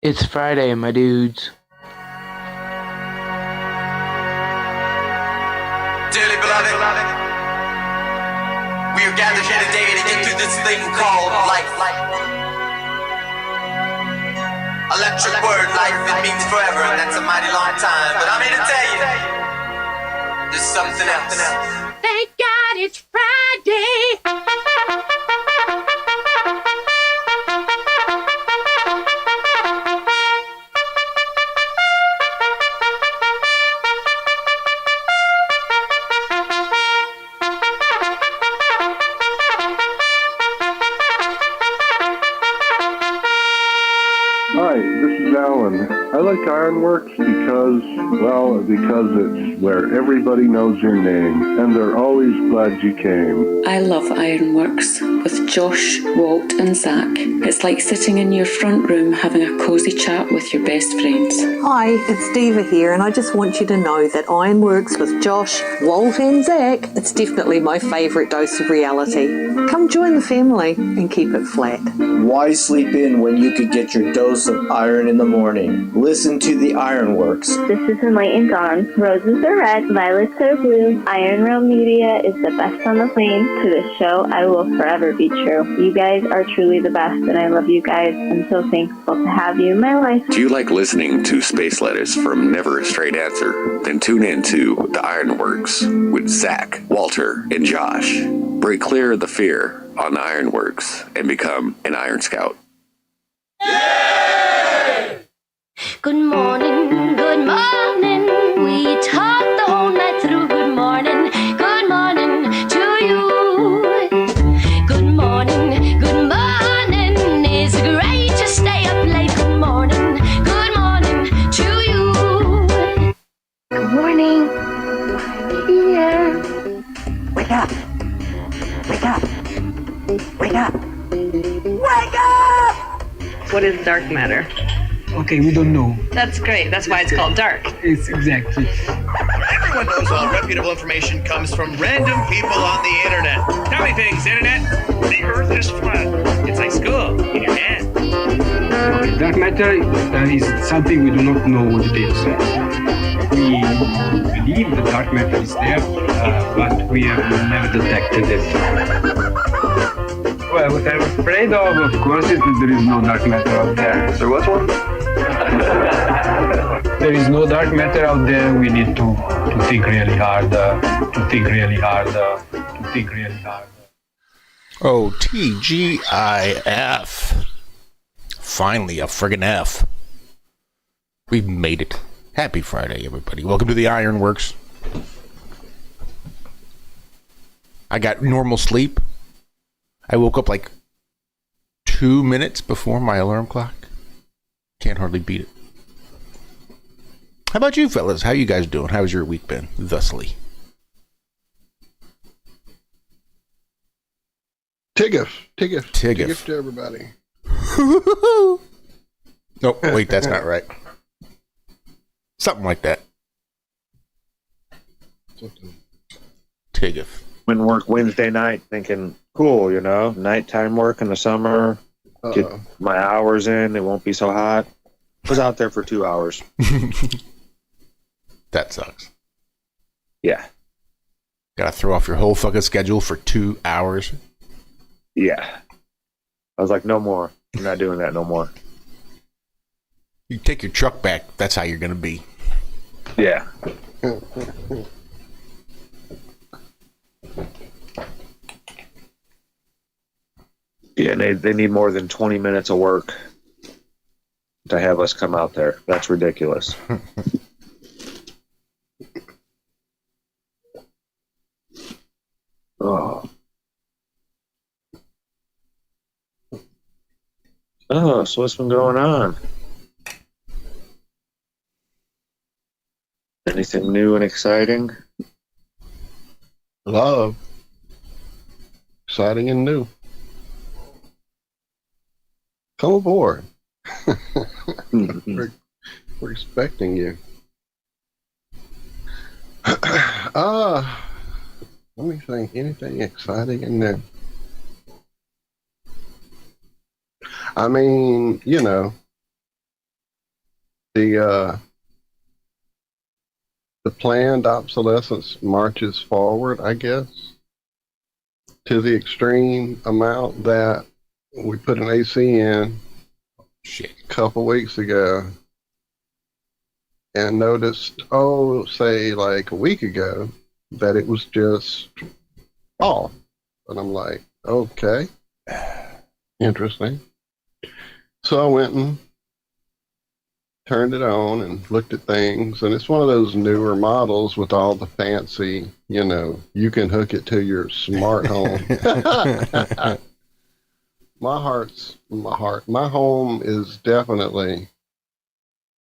It's Friday, my dudes. Dearly beloved, we are gathered here today to get through this thing called life. Electric word, life, it means forever, and that's a mighty long time. But I'm here to tell you, there's something else. Thank God it's Friday. Hi, this is Alan. I like IRONWORX because it's where everybody knows your name, and they're always glad you came. I love IRONWORX with Josh, Walt and Zack. It's like sitting in your front room having a cosy chat with your best friends. Hi, it's Diva here, and I just want you to know that IRONWORX with Josh, Walt and Zack, it's definitely my favourite dose of reality. Come join the family and keep it flat. Why sleep in when you could get your dose of iron in the morning? Listen to the IRONWORX. This is Enlightened Dawn. Roses are red, violets are blue. Ironrealmmedia is the best on the plane. To this show, I will forever be true. You guys are truly the best, and I love you guys. I'm so thankful to have you in my life. Do you like listening to space letters from Never a Straight Answer? Then tune in to the IRONWORX with Zack, Walter, and Josh. Break clear of the fear on the IRONWORX and become an Iron Scout. Good morning, good morning. We talked the whole night through. Good morning to you. Good morning, it's great to stay up late. Good morning to you. Good morning, here. Wake up! Wake up! Wake up! Wake up! What is dark matter? Okay, we don't know. That's great. That's why it's called dark. It's exactly. Everyone knows all reputable information comes from random people on the internet. Tell me things, internet. The earth is flat. It's like school in your hand. Okay, dark matter is something we do not know what it is. We believe that dark matter is there, but we have never detected it. Well, what I'm afraid of course, is that there is no dark matter out there. There was one? There is no dark matter out there. We need to think really hard, Oh, TGIF. Finally, a friggin' F. We've made it. Happy Friday, everybody. Welcome to the IRONWORX. I got normal sleep. I woke up like 2 minutes before my alarm clock. Can't hardly beat it. How about you fellas? How you guys doing? How's your week been thusly? Tiggif to everybody. Nope, wait, that's not right. Something like that. Tiggif. Went and work Wednesday night thinking, cool, nighttime work in the summer. Get my hours in. It won't be so hot. Was out there for 2 hours. That sucks. Yeah. Gotta throw off your whole fucking schedule for 2 hours. Yeah. I was like, no more. I'm not doing that no more. You take your truck back. That's how you're gonna be. Yeah. Yeah, they need more than 20 minutes of work to have us come out there. That's ridiculous. Oh. Oh, so what's been going on? Anything new and exciting? Love. Exciting and new. Come aboard. we're expecting you. Let me think. Anything exciting and new? I mean, the planned obsolescence marches forward, I guess, to the extreme amount that we put an AC in a couple weeks ago and noticed, say like a week ago, that it was just off. And I'm like, okay, interesting. So I went and turned it on and looked at things, and it's one of those newer models with all the fancy, you can hook it to your smart home. My home is definitely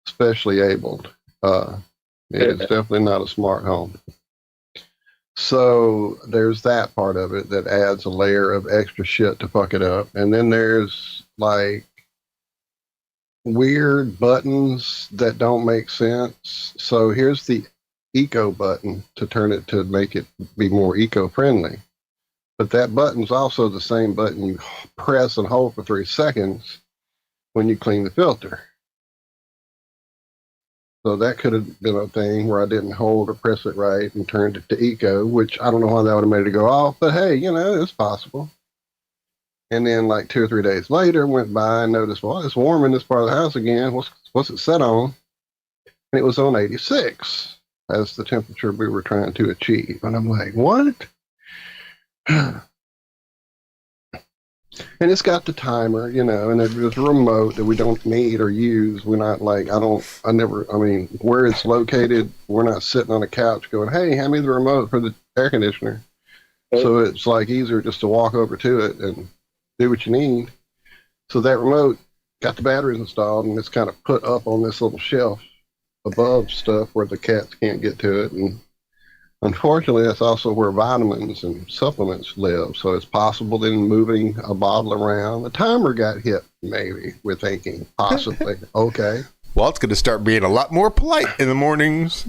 specially abled. It's definitely not a smart home. So there's that part of it that adds a layer of extra shit to fuck it up. And then there's like weird buttons that don't make sense. So here's the eco button to turn it to make it be more eco-friendly. But that button's also the same button you press and hold for 3 seconds when you clean the filter. So that could have been a thing where I didn't hold or press it right and turned it to eco, which I don't know why that would have made it go off, but hey, it's possible. And then like 2 or 3 days later, went by and noticed, well, it's warm in this part of the house again. What's it set on? And it was on 86 as the temperature we were trying to achieve. And I'm like, what? And it's got the timer, and there's a remote that we don't need or use. We're not like, where it's located, we're not sitting on a couch going, hey, hand me the remote for the air conditioner. So it's like easier just to walk over to it and do what you need. So that remote got the batteries installed, and it's kind of put up on this little shelf above stuff where the cats can't get to it. And unfortunately, that's also where vitamins and supplements live. So it's possible that in moving a bottle around, the timer got hit, maybe, we're thinking, possibly. Okay. Walt's going to start being a lot more polite in the mornings.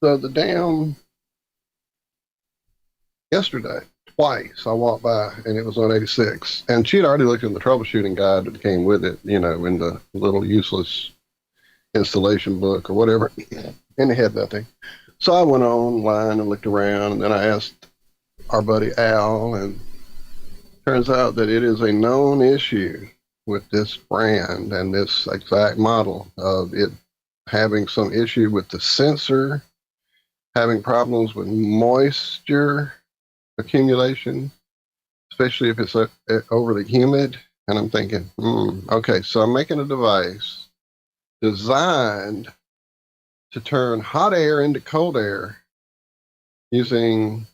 So yesterday, twice I walked by and it was on 86. And she'd already looked in the troubleshooting guide that came with it, in the little useless installation book or whatever. And it had nothing. So I went online and looked around, and then I asked our buddy Al, and turns out that it is a known issue with this brand and this exact model of it having some issue with the sensor, having problems with moisture accumulation, especially if it's overly humid. And I'm thinking, okay, so I'm making a device designed to turn hot air into cold air using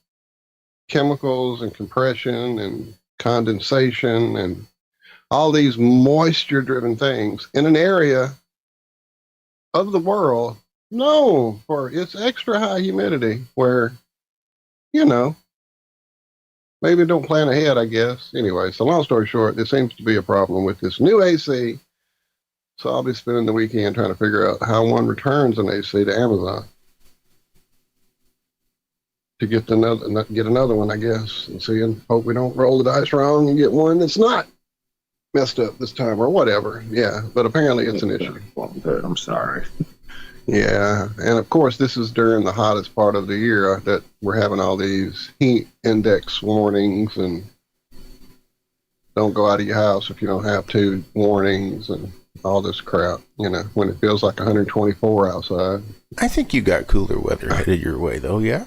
chemicals and compression and condensation and all these moisture-driven things in an area of the world known for its extra high humidity where, maybe don't plan ahead, I guess. Anyway, so long story short, there seems to be a problem with this new AC. So I'll be spending the weekend trying to figure out how one returns an AC to Amazon to get another one, I guess, and see, and hope we don't roll the dice wrong and get one that's not messed up this time or whatever. Yeah, but apparently it's an issue. I'm sorry. Yeah, and of course this is during the hottest part of the year that we're having all these heat index warnings and don't go out of your house if you don't have to warnings and all this crap, when it feels like 124 outside. I think you got cooler weather headed your way, though, yeah?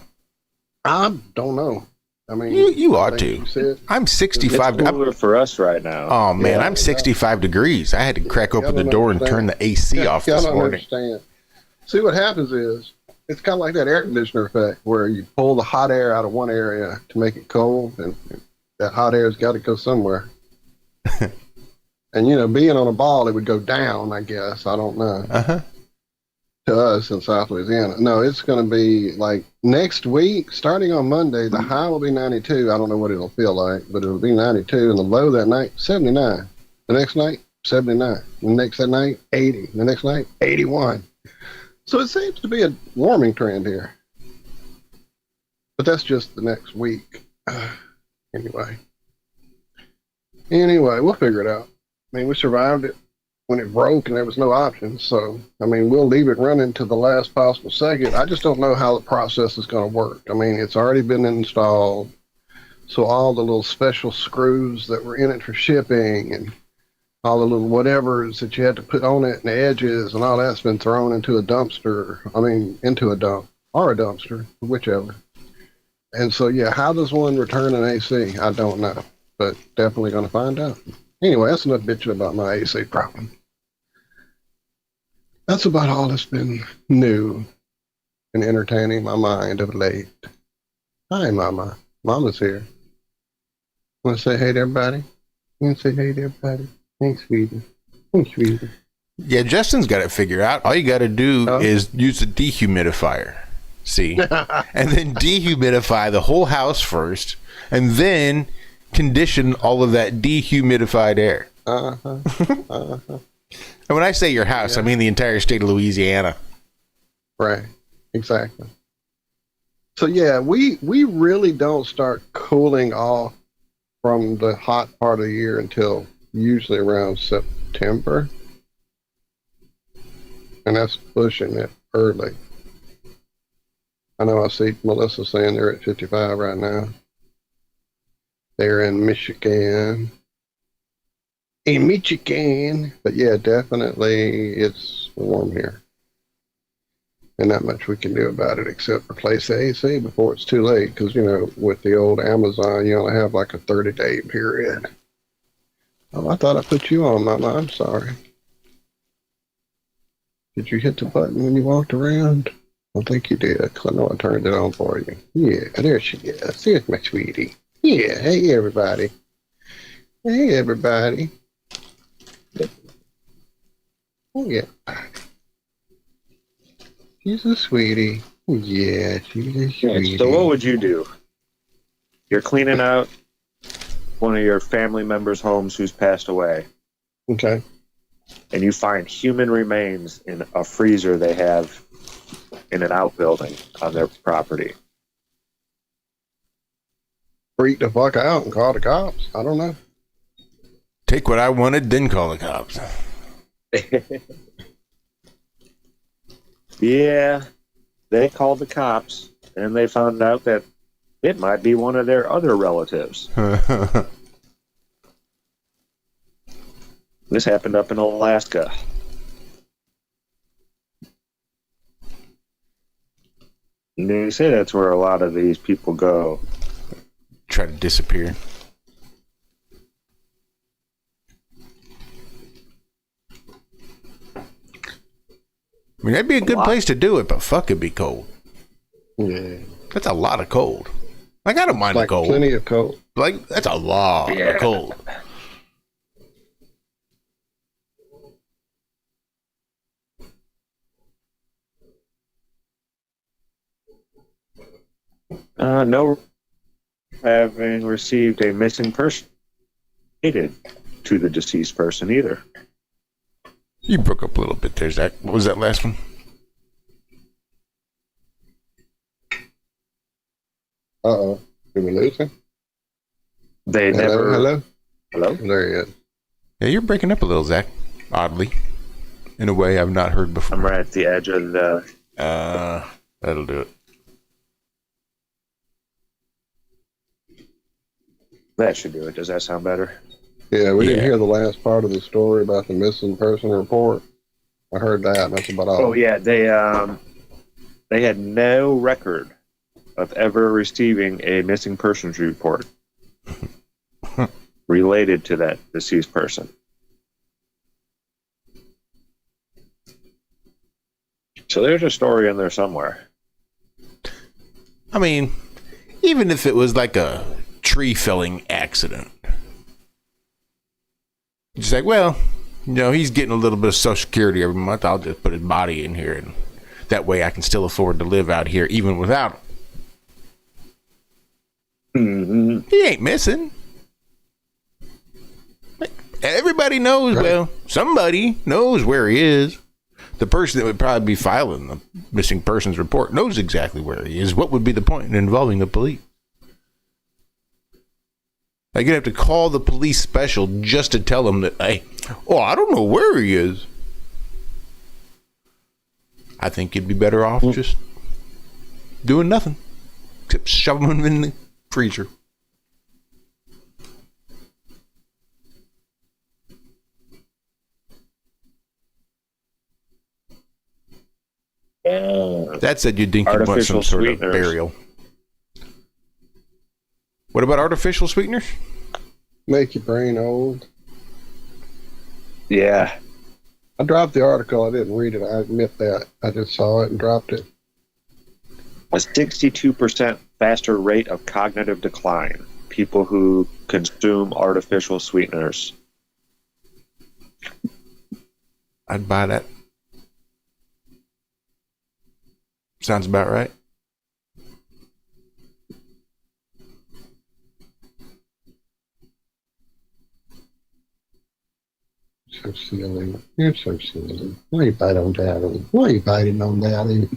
I don't know. I mean, you ought to. I'm 65. It's cooler for us right now. Oh, man, I'm 65 degrees. I had to crack open the door and turn the AC off this morning. Understand. See, what happens is, it's kind of like that air conditioner effect where you pull the hot air out of one area to make it cold, and that hot air's got to go somewhere. And, being on a ball, it would go down, I guess. I don't know. Uh-huh. To us in South Louisiana. No, it's going to be like next week, starting on Monday, the high will be 92. I don't know what it'll feel like, but it'll be 92. And the low that night, 79. The next night, 79. The next that night, 80. The next night, 81. So it seems to be a warming trend here. But that's just the next week. Anyway, we'll figure it out. I mean, we survived it. when it broke and there was no options. So, I mean, we'll leave it running to the last possible second. I just don't know how the process is going to work. I mean, it's already been installed. So all the little special screws that were in it for shipping and all the little whatevers that you had to put on it and the edges and all that's been thrown into a dumpster. I mean, into a dump or a dumpster, whichever. And so, yeah, how does one return an AC? I don't know, but definitely going to find out. Anyway, that's enough bitching about my AC problem. That's about all that's been new and entertaining my mind of late. Hi, Mama. Mama's here. Want to say hey to everybody? You want to say hey to everybody? Thanks, sweetie. Thanks, sweetie. Yeah, Justin's got it figured out. All you got to do is use a dehumidifier. See? And then dehumidify the whole house first, and then condition all of that dehumidified air. And when I say your house, I mean the entire state of Louisiana. Right. Exactly. So, yeah, we really don't start cooling off from the hot part of the year until usually around September. And that's pushing it early. I know I see Melissa saying they're at 55 right now. They're in Michigan. In Michigan. But yeah, definitely it's warm here. And not much we can do about it except replace the AC before it's too late. Because, you know, with the old Amazon, you only have like a 30-day period. Oh, I thought I put you on, Mama. I'm sorry. Did you hit the button when you walked around? I think you did, because I know I turned it on for you. Yeah, there she is. There's my sweetie. Yeah, hey, everybody. Hey, everybody. Oh, yeah. She's a sweetie. Yeah, she's a sweetie. So what would you do? You're cleaning out one of your family members' homes who's passed away. Okay. And you find human remains in a freezer they have in an outbuilding on their property. Freak the fuck out and call the cops. I don't know. Take what I wanted, then call the cops. Yeah, they called the cops, and they found out that it might be one of their other relatives. This happened up in Alaska. And they say that's where a lot of these people go. Try to disappear. I mean, that'd be a good place to do it, but fuck, it'd be cold. Yeah. That's a lot of cold. Like, I don't mind the cold. Plenty of cold. Like, that's a lot of cold. No, having received a missing person related to the deceased person either. You broke up a little bit there, Zach. What was that last one? Uh-oh. Did we lose him? They never... Hello? Hello? There he is. Yeah, you're breaking up a little, Zach. Oddly. In a way I've not heard before. I'm right at the edge of the... That'll do it. That should do it. Does that sound better? Yeah, we didn't hear the last part of the story about the missing person report. I heard that. That's about all. Oh, yeah. They had no record of ever receiving a missing persons report related to that deceased person. So there's a story in there somewhere. I mean, even if it was like a tree felling accident, it's like, well, you know, he's getting a little bit of Social Security every month. I'll just put his body in here, and that way I can still afford to live out here even without him. He ain't missing. Everybody knows, well, somebody knows where he is. The person that would probably be filing the missing persons report knows exactly where he is. What would be the point in involving the police? Like, you'd have to call the police special just to tell them that, hey, oh, I don't know where he is. I think you'd be better off just doing nothing except shove them in the freezer. That said, you'd think you'd want some sort of burial. What about artificial sweeteners? Make your brain old. Yeah. I dropped the article. I didn't read it. I admit that. I just saw it and dropped it. A 62% faster rate of cognitive decline. People who consume artificial sweeteners. I'd buy that. Sounds about right. So silly. You're so silly. Why you bite on Daddy? Why you biting on Daddy?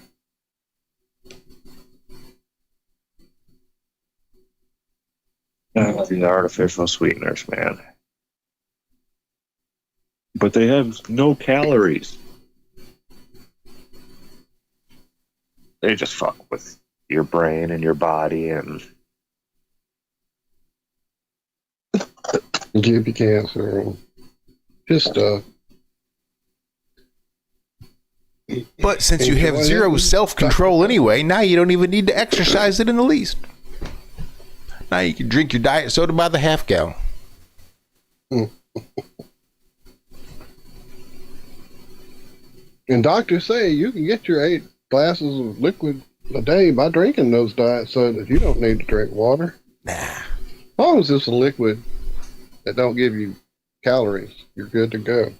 These artificial sweeteners, man. But they have no calories. They just fuck with your brain and your body and give you cancer. Just But since you have zero self-control anyway, now you don't even need to exercise it in the least. Now you can drink your diet soda by the half gallon. And doctors say you can get your 8 glasses of liquid a day by drinking those diet sodas. You don't need to drink water. Nah. As long as it's a liquid that don't give you calories, you're good to go.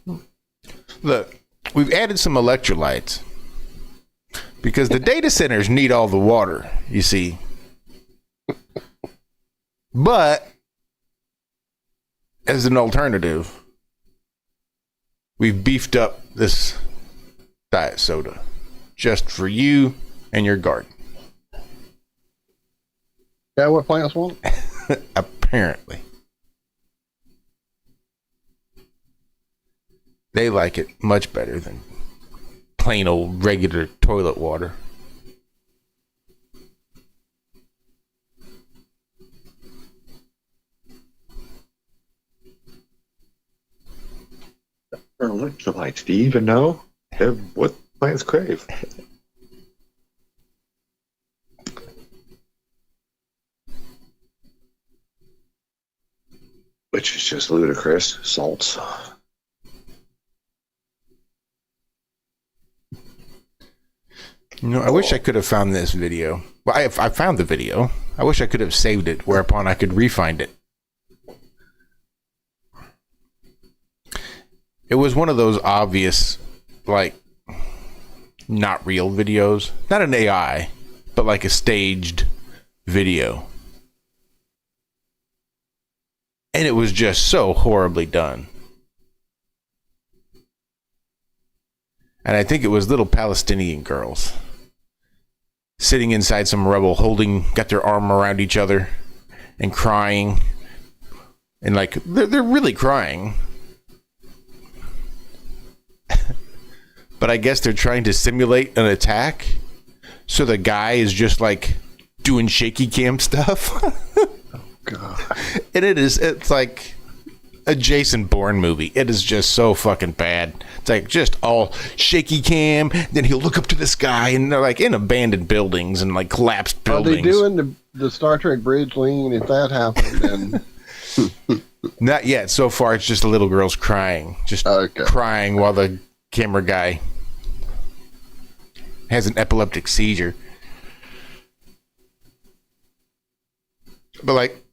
Look, we've added some electrolytes because the data centers need all the water, you see. But as an alternative, we've beefed up this diet soda just for you and your garden. That what plants want? Apparently. They like it much better than plain old regular toilet water. electrolytes. Do you even know what plants crave? Which is just ludicrous. Salts. You know, I wish I could have found this video. Well, I found the video. I wish I could have saved it, whereupon I could re-find it. It was one of those obvious, like, not real videos. Not an AI, but like a staged video. And it was just so horribly done. And I think it was little Palestinian girls sitting inside some rubble, got their arm around each other and crying. And like, they're really crying. But I guess they're trying to simulate an attack. So the guy is just like doing shaky cam stuff. Oh, God. And it's like a Jason Bourne movie. It is just so fucking bad. It's like just all shaky cam. Then he'll look up to the sky, and they're like in abandoned buildings and like collapsed buildings. Are they doing the Star Trek bridge lean? If that happened, then not yet. So far, it's just the little girls crying, just crying while the camera guy has an epileptic seizure. But like,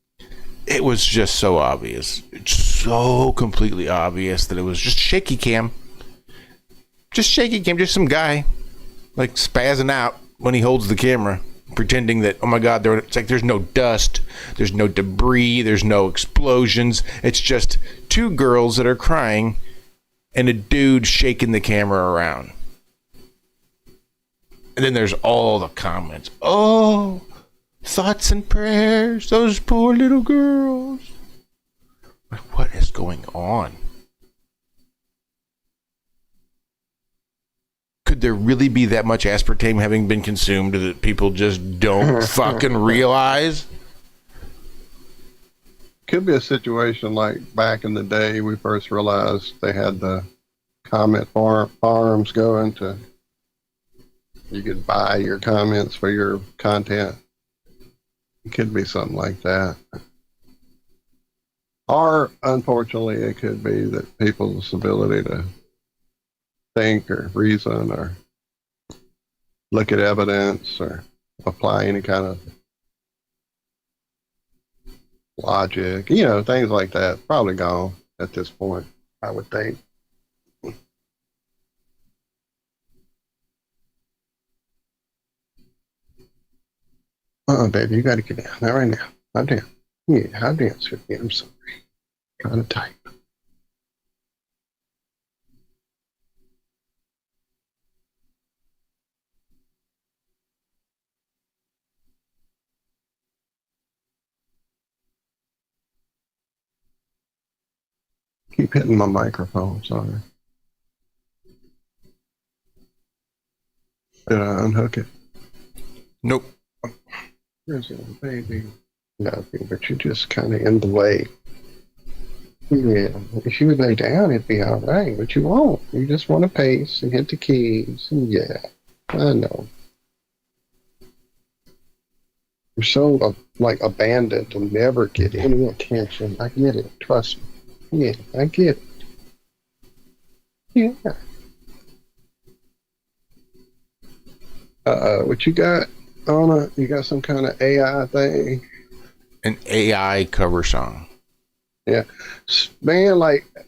it was just so obvious. It's so completely obvious that it was just shaky cam. Just shaky cam, just some guy like spazzing out when he holds the camera, pretending that, oh my God, it's like there's no dust, there's no debris, there's no explosions. It's just two girls that are crying and a dude shaking the camera around. And then there's all the comments. Oh, thoughts and prayers, those poor little girls. What is going on? Could there really be that much aspartame having been consumed that people just don't fucking realize? Could be a situation like back in the day we first realized they had the comment farms going to, you could buy your comments for your content. It could be something like that. Or, unfortunately, it could be that people's ability to think or reason or look at evidence or apply any kind of logic, things like that, probably gone at this point, I would think. Baby, you got to get down there right now. Hot damn. Yeah, hot damn, sweetie. I'm sorry. Trying to type. Keep hitting my microphone, sorry. Did I unhook it? Nope. Where's it, baby? Nothing, but you're just kind of in the way. Yeah, if you would lay down, it'd be all right, but you won't. You just want to pace and hit the keys, and yeah, I know. You're so, abandoned to never get any attention. I get it, trust me. Yeah, I get it. Yeah. What you got, Anna? You got some kind of AI thing? An AI cover song. Yeah. Man,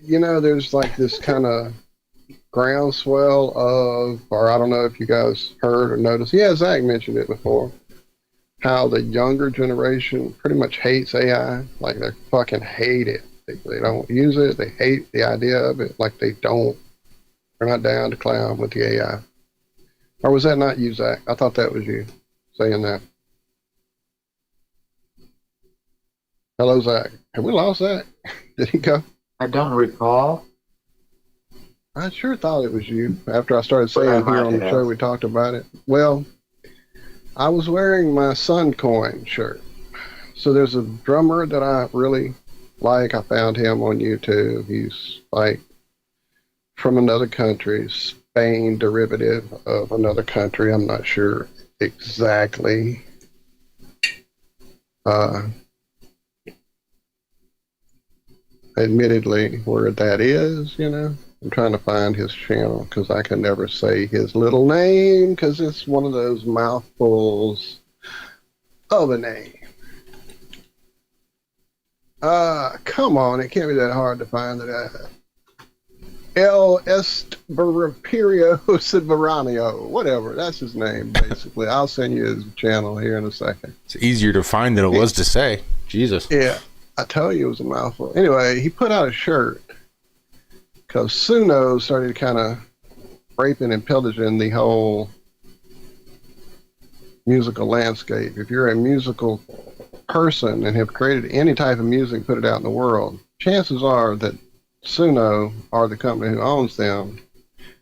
there's this kind of groundswell of, or I don't know if you guys heard or noticed. Yeah, Zack mentioned it before. How the younger generation pretty much hates AI. Like, they fucking hate it. They don't use it. They hate the idea of it. Like, they're not down to clown with the AI. Or was that not you, Zack? I thought that was you saying that. Hello, Zack. Have we lost Zack? Did he go? I don't recall. I sure thought it was you. After I started saying here on the show, we talked about it. Well, I was wearing my Suncoin shirt. So there's a drummer that I really like. I found him on YouTube. He's from another country, Spain derivative of another country. I'm not sure exactly. Admittedly, where that is, I'm trying to find his channel because I can never say his little name because it's one of those mouthfuls of a name. Come on, it can't be that hard to find that. El Estevaricio Silveranio, whatever, that's his name, basically. I'll send you his channel here in a second. It's easier to find than it was to say. Jesus. Yeah, I tell you, it was a mouthful. Anyway, he put out a shirt because Suno started kind of raping and pillaging the whole musical landscape. If you're a musical person and have created any type of music, put it out in the world, chances are that Suno, or the company who owns them,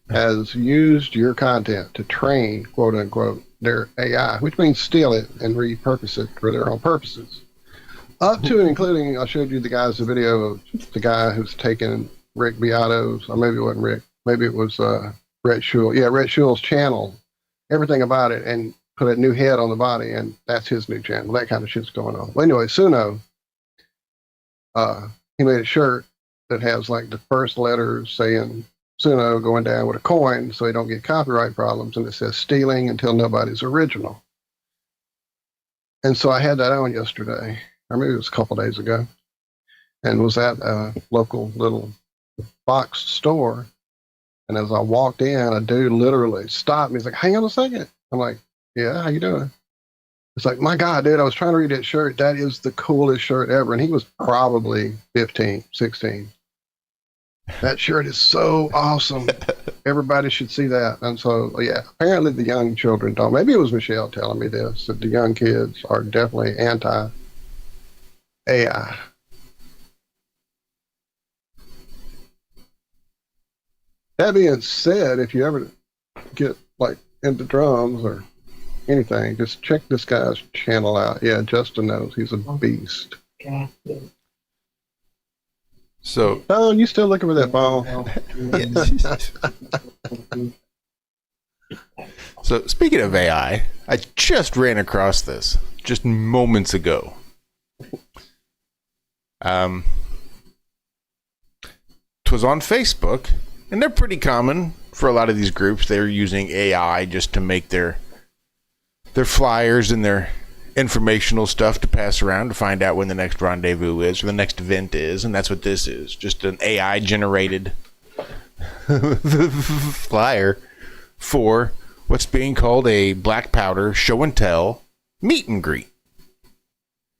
has used your content to train, quote unquote, their AI, which means steal it and repurpose it for their own purposes. Up to and including, I showed you the video of the guy who's taken Rick Beato's, or maybe it wasn't Rick, maybe it was Rhett Shuell. Yeah, Rhett Shuell's channel, everything about it, and put a new head on the body, and that's his new channel. That kind of shit's going on. Well, anyway, Suno, he made a shirt that has the first letters saying Suno going down with a coin so he don't get copyright problems, and it says stealing until nobody's original. And so I had that on yesterday, or maybe it was a couple days ago, and was at a local little box store. And as I walked in, a dude literally stopped me. He's like, hang on a second. I'm like, yeah, how you doing? It's like, my God, dude, I was trying to read that shirt. That is the coolest shirt ever. And he was probably 15, 16. That shirt is so awesome. Everybody should see that. And so, yeah, apparently the young children don't. Maybe it was Michelle telling me this, that the young kids are definitely anti-AI. That being said, if you ever get like into drums or anything, just check this guy's channel out. Yeah, Justin knows. He's a beast. So, oh, you still looking for that ball? So, speaking of AI, I just ran across this just moments ago. It was on Facebook, and they're pretty common for a lot of these groups. They're using AI just to make their flyers and their informational stuff to pass around to find out when the next rendezvous is or the next event is, and that's what this is. Just an AI generated flyer for what's being called a black powder show and tell meet and greet.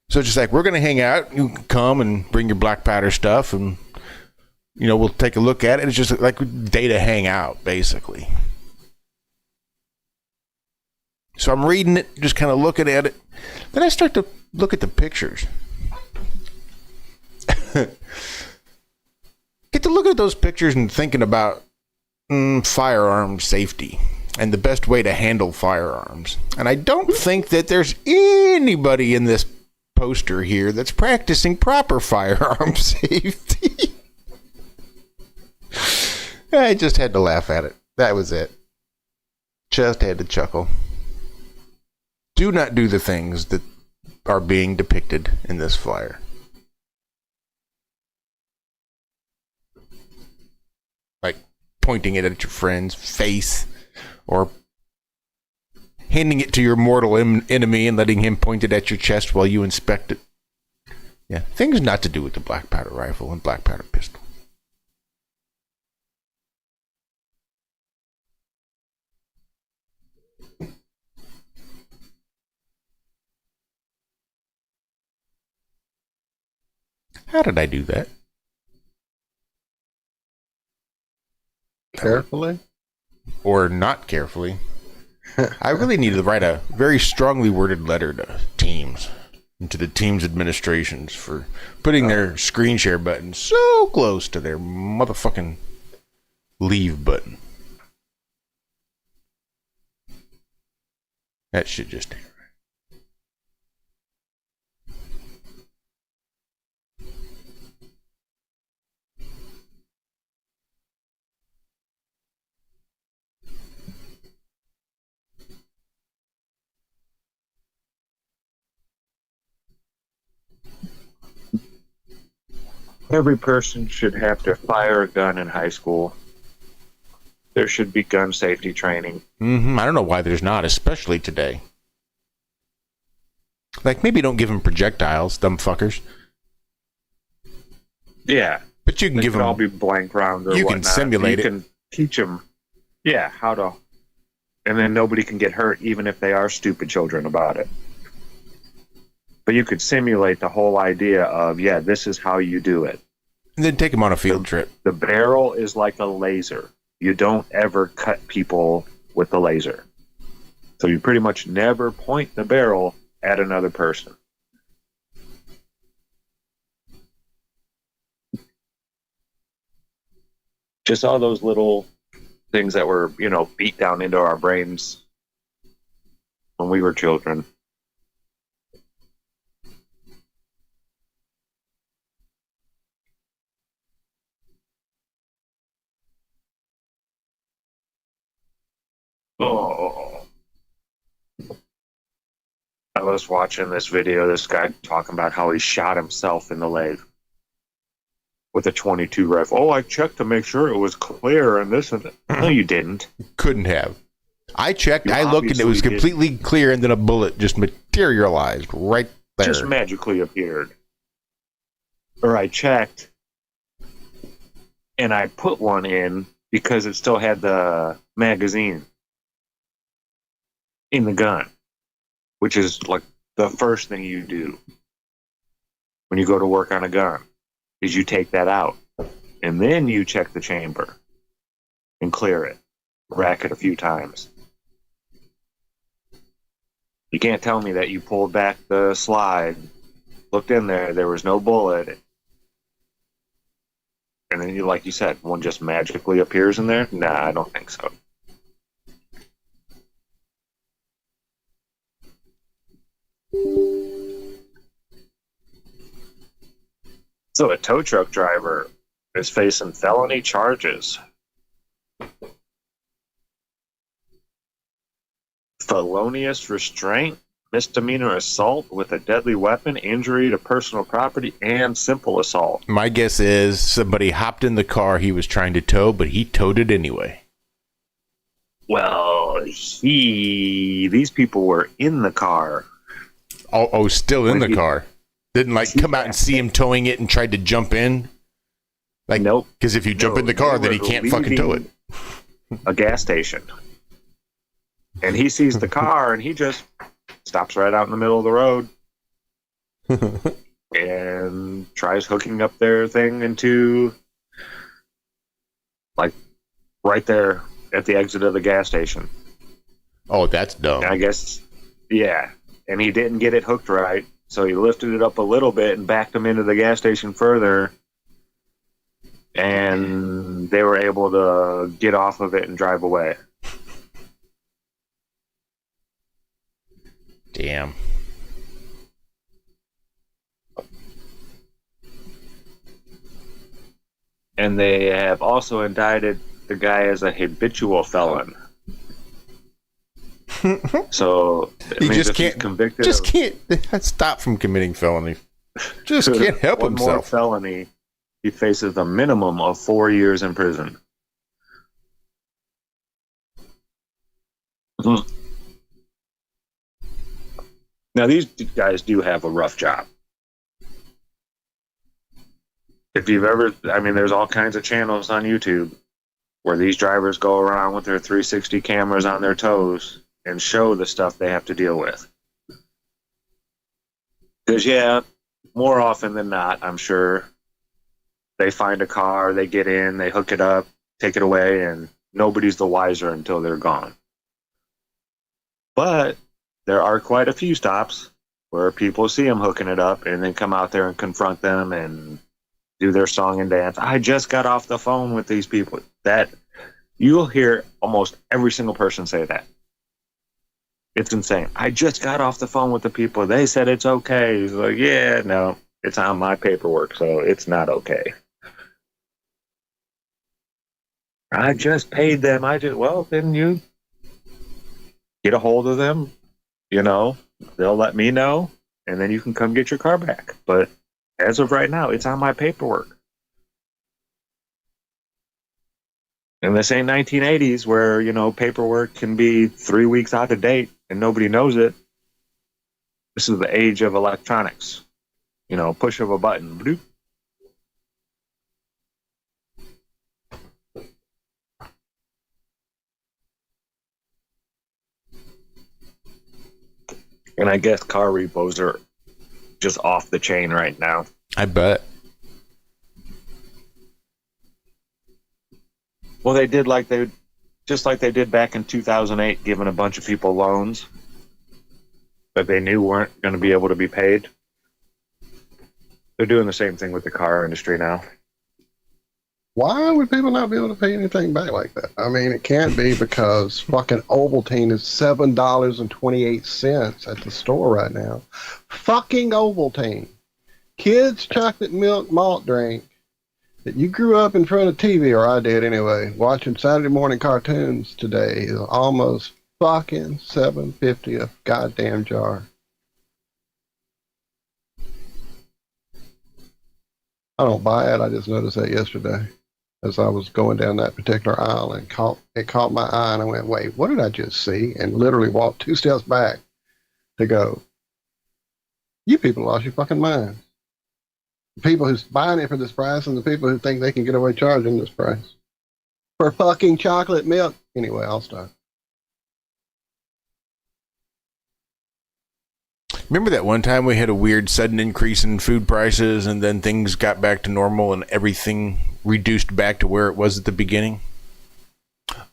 So it's just like, we're going to hang out. You can come and bring your black powder stuff, and we'll take a look at it. It's just like data hangout, basically. So I'm reading it, just kind of looking at it. Then I start to look at the pictures. Get to look at those pictures and thinking about firearm safety and the best way to handle firearms. And I don't think that there's anybody in this poster here that's practicing proper firearm safety. I just had to laugh at it. That was it. Just had to chuckle. Do not do the things that are being depicted in this flyer. Like pointing it at your friend's face, or handing it to your mortal enemy and letting him point it at your chest while you inspect it. Yeah, things not to do with the black powder rifle and black powder pistol. How did I do that? Carefully? Or not carefully. I really need to write a very strongly worded letter to teams and to the team's administrations for putting their screen share button so close to their motherfucking leave button. That shit just ain't right. Every person should have to fire a gun in high school. There should be gun safety training. I don't know why there's not, especially today. Like, maybe don't give them projectiles, dumb fuckers. Yeah. But you can give them... all be blank round or you whatnot. Can simulate you can teach them, how to... And then nobody can get hurt, even if they are stupid children about it. But you could simulate the whole idea of, this is how you do it. And then take them on a field trip. The barrel is like a laser. You don't ever cut people with the laser. So you pretty much never point the barrel at another person. Just all those little things that were, beat down into our brains when we were children. Oh. I was watching this video, this guy talking about how he shot himself in the leg with a .22 rifle. Oh, I checked to make sure it was clear and this and that. No, you didn't. Couldn't have. I checked, I looked, and it was completely clear, and then a bullet just materialized right there. Just magically appeared. Or I checked, and I put one in because it still had the magazine in the gun, which is like the first thing you do when you go to work on a gun, is you take that out, and then you check the chamber and clear it, rack it a few times. You can't tell me that you pulled back the slide, looked in there, there was no bullet, And then, like you said, one just magically appears in there? Nah, I don't think so. So a tow truck driver is facing felony charges. Felonious restraint, misdemeanor assault with a deadly weapon, injury to personal property, and simple assault. My guess is somebody hopped in the car he was trying to tow, but he towed it anyway. Well, these people were in the car. Oh, still in the car. Didn't come out and see him towing it and tried to jump in? Nope. Because if you jump in the car, then he can't fucking tow it. A gas station. And he sees the car and he just stops right out in the middle of the road and tries hooking up their thing into, right there at the exit of the gas station. Oh, that's dumb. And I guess, yeah. And he didn't get it hooked right, so he lifted it up a little bit and backed him into the gas station further. And they were able to get off of it and drive away. Damn. And they have also indicted the guy as a habitual felon. So he just can't convicted. Can't stop from committing felony. Just can't help one himself. More felony. He faces a minimum of 4 years in prison. Now, these guys do have a rough job. If you've ever, there's all kinds of channels on YouTube where these drivers go around with their 360 cameras on their toes and show the stuff they have to deal with. Because, yeah, more often than not, I'm sure, they find a car, they get in, they hook it up, take it away, and nobody's the wiser until they're gone. But there are quite a few stops where people see them hooking it up and then come out there and confront them and do their song and dance. I just got off the phone with these people. That you'll hear almost every single person say that. It's insane. I just got off the phone with the people. They said it's okay. He's like, yeah, no, it's on my paperwork, so it's not okay. I just paid them. Well, then you get a hold of them. They'll let me know, and then you can come get your car back. But as of right now, it's on my paperwork. And this ain't 1980s where, paperwork can be 3 weeks out of date and nobody knows it. This is the age of electronics. Push of a button. Bloop. And I guess car repos are just off the chain right now. I bet. Well, they did just like they did back in 2008, giving a bunch of people loans that they knew weren't going to be able to be paid. They're doing the same thing with the car industry now. Why would people not be able to pay anything back like that? It can't be because fucking Ovaltine is $7.28 at the store right now. Fucking Ovaltine. Kids chocolate milk malt drink that you grew up in front of TV, or I did anyway, watching Saturday morning cartoons today is almost fucking $7.50 a goddamn jar. I don't buy it. I just noticed that yesterday as I was going down that particular aisle, and it caught my eye, and I went, wait, what did I just see? And literally walked 2 steps back to go, you people lost your fucking mind. The people who's buying it for this price and the people who think they can get away charging this price for fucking chocolate milk. Anyway, I'll stop. Remember that one time we had a weird sudden increase in food prices and then things got back to normal and everything reduced back to where it was at the beginning?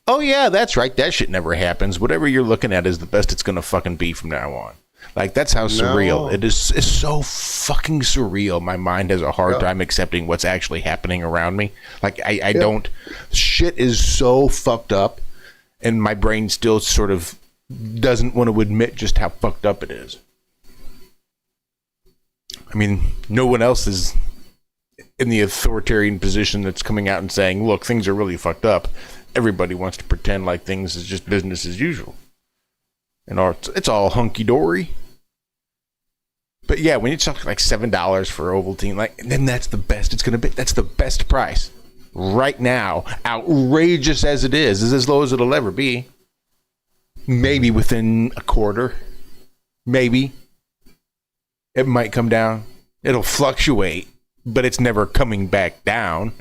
Oh yeah, that's right. That shit never happens. Whatever you're looking at is the best it's going to fucking be from now on. Like, that's how surreal it is. It's so fucking surreal. My mind has a hard time accepting what's actually happening around me. Like, I don't. Shit is so fucked up, and my brain still sort of doesn't want to admit just how fucked up it is. I mean, no one else is in the authoritarian position that's coming out and saying, look, things are really fucked up. Everybody wants to pretend like things is just business as usual. And it's all hunky-dory. But yeah, when you talk like $7 for Ovaltine, like, then that's the best it's going to be. That's the best price. Right now, outrageous as it is as low as it'll ever be. Maybe within a quarter. Maybe. It might come down. It'll fluctuate, but it's never coming back down.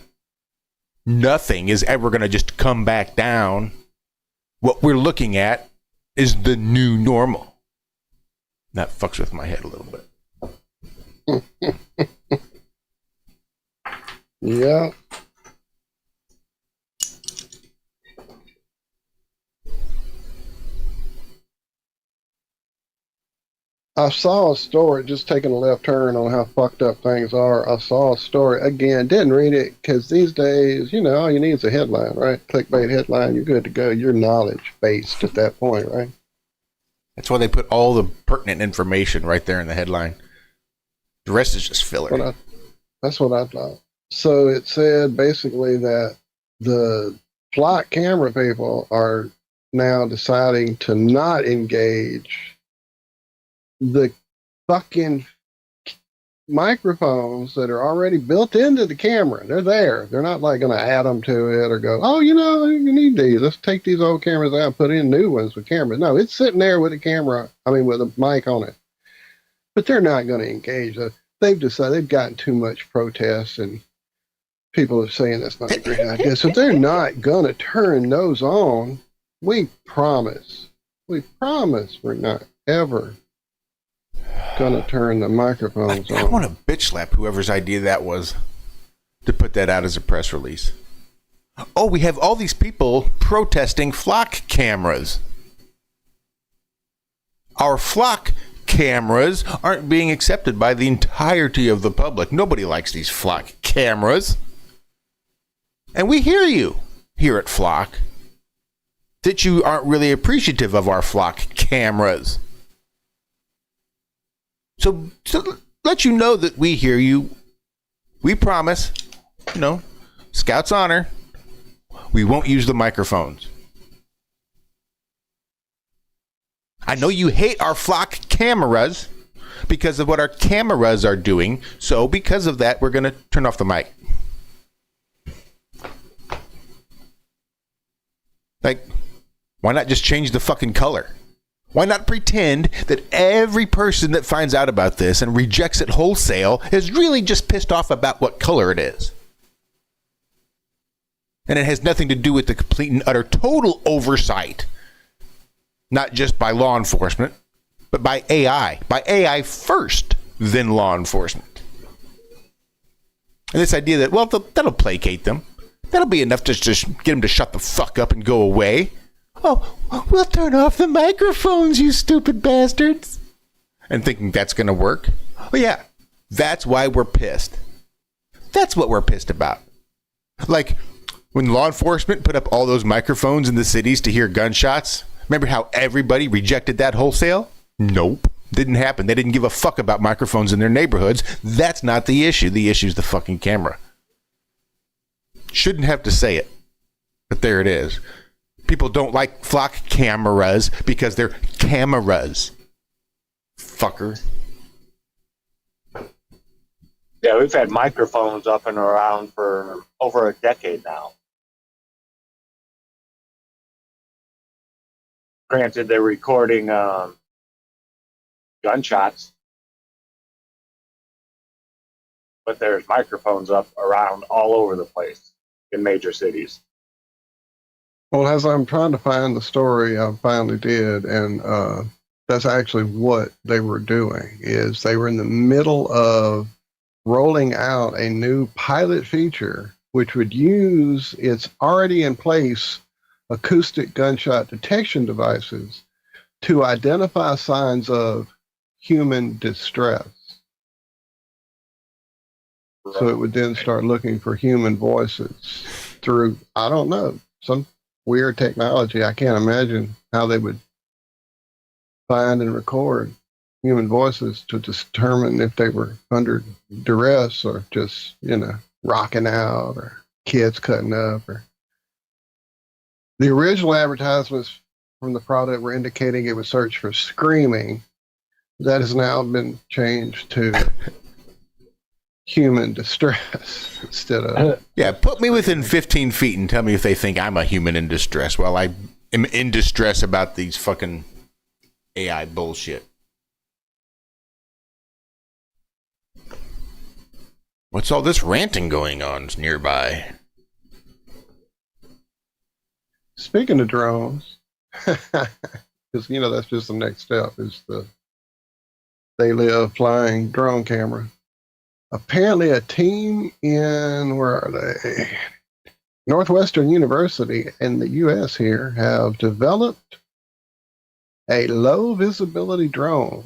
Nothing is ever going to just come back down. What we're looking at is the new normal. That fucks with my head a little bit. Yeah. I saw a story, just taking a left turn on how fucked up things are. I saw a story, again, didn't read it, because these days, you know, all you need is a headline, right? Clickbait headline, you're good to go. You're knowledge-based at that point, right? That's why they put all the pertinent information right there in the headline. The rest is just filler. That's what I thought. So it said basically that the flock camera people are now deciding to not engage the fucking microphones that are already built into the camera. They're there. They're not like going to add them to it or go, oh, you know, you need these. Let's take these old cameras out and put in new ones with cameras. No, it's sitting there with a camera, with a mic on it. But they're not going to engage. They've decided they've gotten too much protest and people are saying that's not a great idea. So they're not going to turn those on. We promise. We promise we're not ever going to turn the microphones on. I want to bitch slap whoever's idea that was to put that out as a press release. Oh, we have all these people protesting flock cameras. Our flock cameras aren't being accepted by the entirety of the public. Nobody likes these flock cameras. And we hear you here at Flock that you aren't really appreciative of our flock cameras. So to let you know that we hear you, we promise, Scout's honor, we won't use the microphones. I know you hate our flock cameras because of what our cameras are doing. So because of that, we're going to turn off the mic. Like, why not just change the fucking color? Why not pretend that every person that finds out about this and rejects it wholesale is really just pissed off about what color it is? And it has nothing to do with the complete and utter total oversight, not just by law enforcement, but by AI. By AI first, then law enforcement. And this idea that, well, that'll placate them. That'll be enough to just get them to shut the fuck up and go away. Oh, we'll turn off the microphones, you stupid bastards. And thinking that's going to work. Oh, yeah. That's why we're pissed. That's what we're pissed about. Like, when law enforcement put up all those microphones in the cities to hear gunshots, remember how everybody rejected that wholesale? Nope. Didn't happen. They didn't give a fuck about microphones in their neighborhoods. That's not the issue. The issue is the fucking camera. Shouldn't have to say it, but there it is. People don't like flock cameras because they're cameras. Fucker. Yeah, we've had microphones up and around for over a decade now. Granted, they're recording gunshots, but there's microphones up around all over the place in major cities. Well, as I'm trying to find the story, I finally did, and that's actually what they were doing, is they were in the middle of rolling out a new pilot feature, which would use its already in place acoustic gunshot detection devices to identify signs of human distress. So it would then start looking for human voices through, I don't know, some weird technology. I can't imagine how they would find and record human voices to determine if they were under duress or just, rocking out or kids cutting up. Or the original advertisements from the product were indicating it would search for screaming. That has now been changed to human distress instead of... Yeah, put me within 15 feet and tell me if they think I'm a human in distress while I am in distress about these fucking AI bullshit. What's all this ranting going on nearby? Speaking of drones, because, that's just the next step, is the They Live flying drone camera. Apparently a team in, where are they? Northwestern University in the U.S. here have developed a low visibility drone.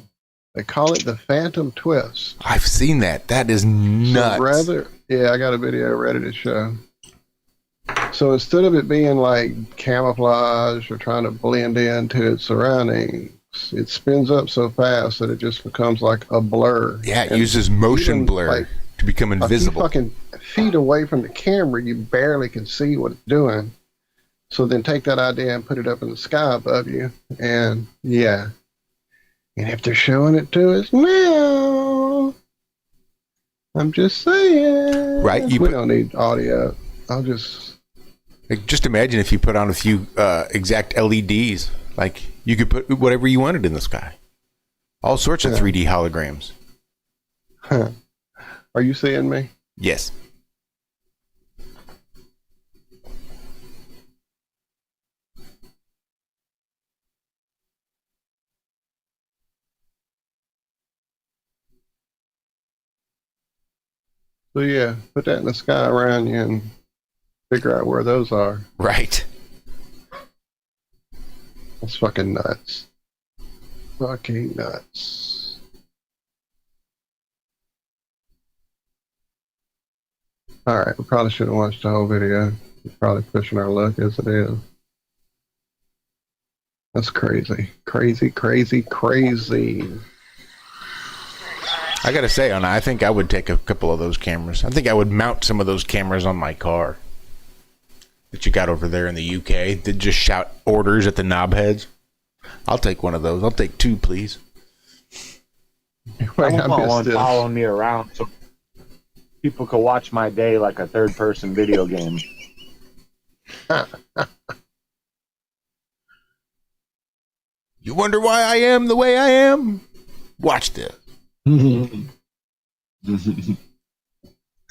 They call it the Phantom Twist. I've seen that. That is nuts. So I got a video ready to show. So instead of it being like camouflage or trying to blend into its surroundings, it spins up so fast that it just becomes like a blur. Yeah, it uses motion blur to become invisible. A few fucking feet away from the camera, you barely can see what it's doing. So then take that idea and put it up in the sky above you. And yeah. And if they're showing it to us now, I'm just saying. Right. We don't need audio. I'll just imagine if you put on a few exact LEDs. Like, you could put whatever you wanted in the sky. All sorts of 3D holograms. Huh. Are you seeing me? Yes. So yeah, put that in the sky around you and figure out where those are. Right. That's fucking nuts. Fucking nuts. Alright, we probably shouldn't watch the whole video. We're probably pushing our luck as it is. That's crazy. Crazy, crazy, crazy. I gotta say, Anna, I think I would take a couple of those cameras. I think I would mount some of those cameras on my car that you got over there in the UK that just shout orders at the knobheads. I'll take one of those. I'll take two, please. I want one following me around so people could watch my day like a third-person video game. You wonder why I am the way I am? Watch this.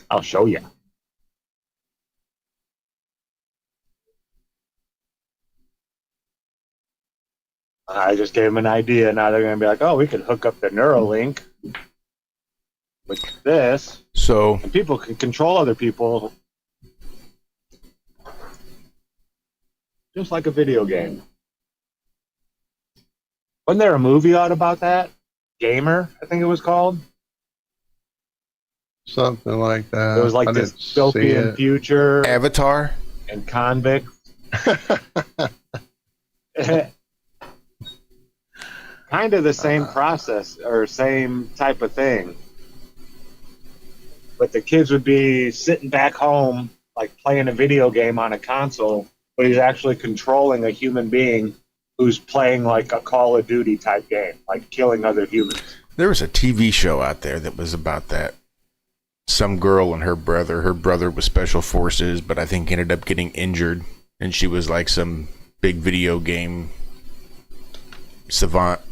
I'll show you. I just gave them an idea. Now they're going to be like, oh, we could hook up the Neuralink with this. So, and people can control other people just like a video game. Wasn't there a movie out about that? Gamer, I think it was called. Something like that. It was like this dystopian future. Avatar? And convict. Kind of the same process or same type of thing. But the kids would be sitting back home, like playing a video game on a console, but he's actually controlling a human being who's playing like a Call of Duty type game, like killing other humans. There was a TV show out there that was about that. Some girl and her brother was special forces, but I think ended up getting injured, and she was like some big video game savant.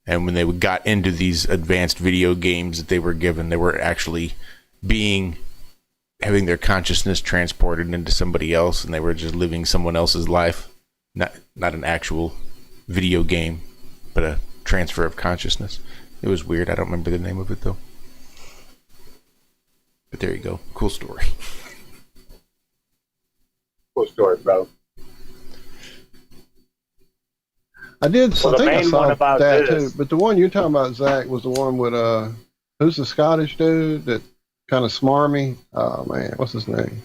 And when they got into these advanced video games that they were given, they were actually having their consciousness transported into somebody else, and they were just living someone else's life. Not an actual video game, but a transfer of consciousness. It was weird. I don't remember the name of it, though. But there you go. Cool story. Cool story, bro. I did. Well, I think I main saw one about that this, too. But the one you're talking about, Zach, was the one with who's the Scottish dude that kind of smarmy? Oh man, what's his name?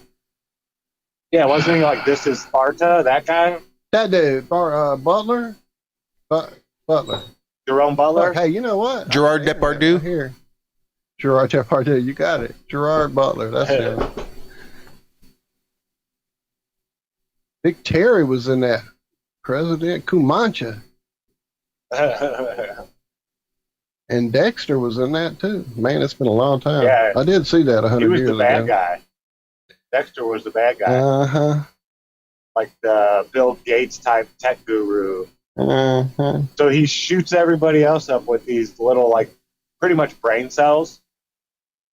yeah, wasn't he like This Is Sparta? That guy, That dude, Butler. Butler. Jerome Butler. Hey, you know what? Gerard Depardieu. Right here. Gerard Depardieu. You got it. Gerard Butler. That's him. Big Terry was in that. President Comanche. And Dexter was in that too. Man, it's been a long time. Yeah. I did see that 100 years ago. He was the bad guy. Dexter was the bad guy. Uh-huh. Like the Bill Gates type tech guru. Uh-huh. So he shoots everybody else up with these little, like, pretty much brain cells.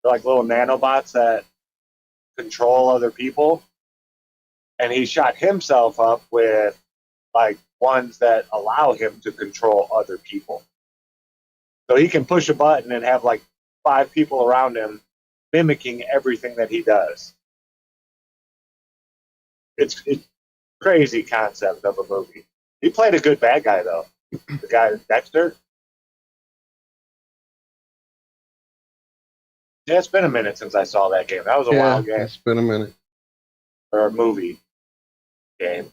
They're like little nanobots that control other people. And he shot himself up with, like, ones that allow him to control other people. So he can push a button and have, like, 5 people around him mimicking everything that he does. It's crazy concept of a movie. He played a good bad guy, though. The guy, Dexter. Yeah, it's been a minute since I saw that game. That was a wild game. It's been a minute. Or a movie game.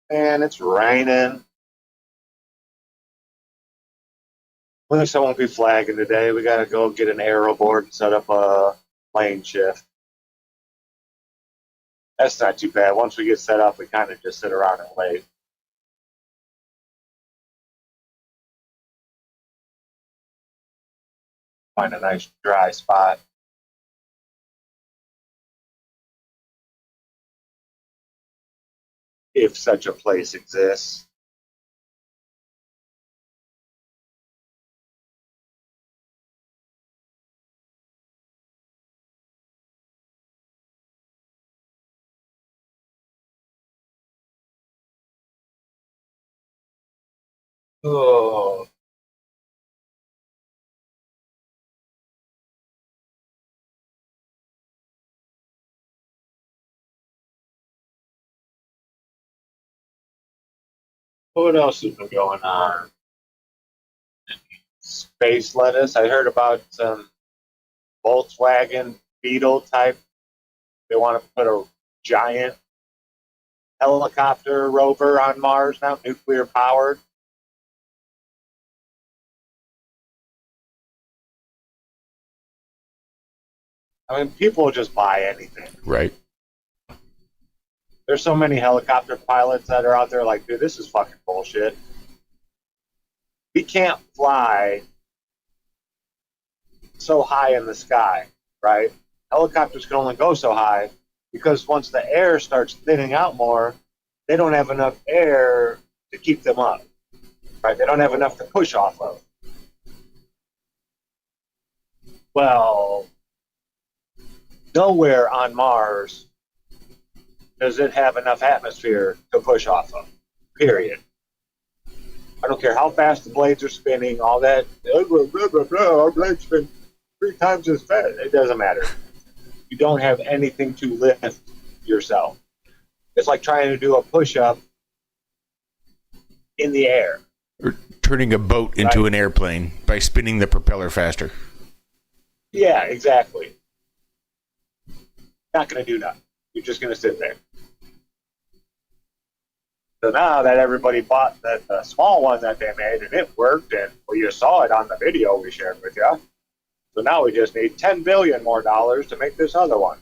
And it's raining. At least I won't be flagging today. We gotta go get an aero board and set up a plane shift. That's not too bad. Once we get set up, we kind of just sit around and wait. Find a nice dry spot. If such a place exists. Oh. What else has been going on? Space lettuce. I heard about some Volkswagen Beetle type. They want to put a giant helicopter rover on Mars now, nuclear powered. I mean, people will just buy anything. Right. There's so many helicopter pilots that are out there like, dude, this is fucking bullshit. We can't fly so high in the sky, right? Helicopters can only go so high because once the air starts thinning out more, they don't have enough air to keep them up, right? They don't have enough to push off of. Well, nowhere on Mars does it have enough atmosphere to push off of, period. I don't care how fast the blades are spinning, all that, blah, blah, blah, blah, our blades spin 3 times as fast. It doesn't matter. You don't have anything to lift yourself. It's like trying to do a push-up in the air. Or turning a boat into an airplane by spinning the propeller faster. Yeah, exactly. Not going to do nothing. You're just going to sit there. So now that everybody bought the small one that they made and it worked, and well, you saw it on the video we shared with you. So now we just need $10 billion more to make this other one.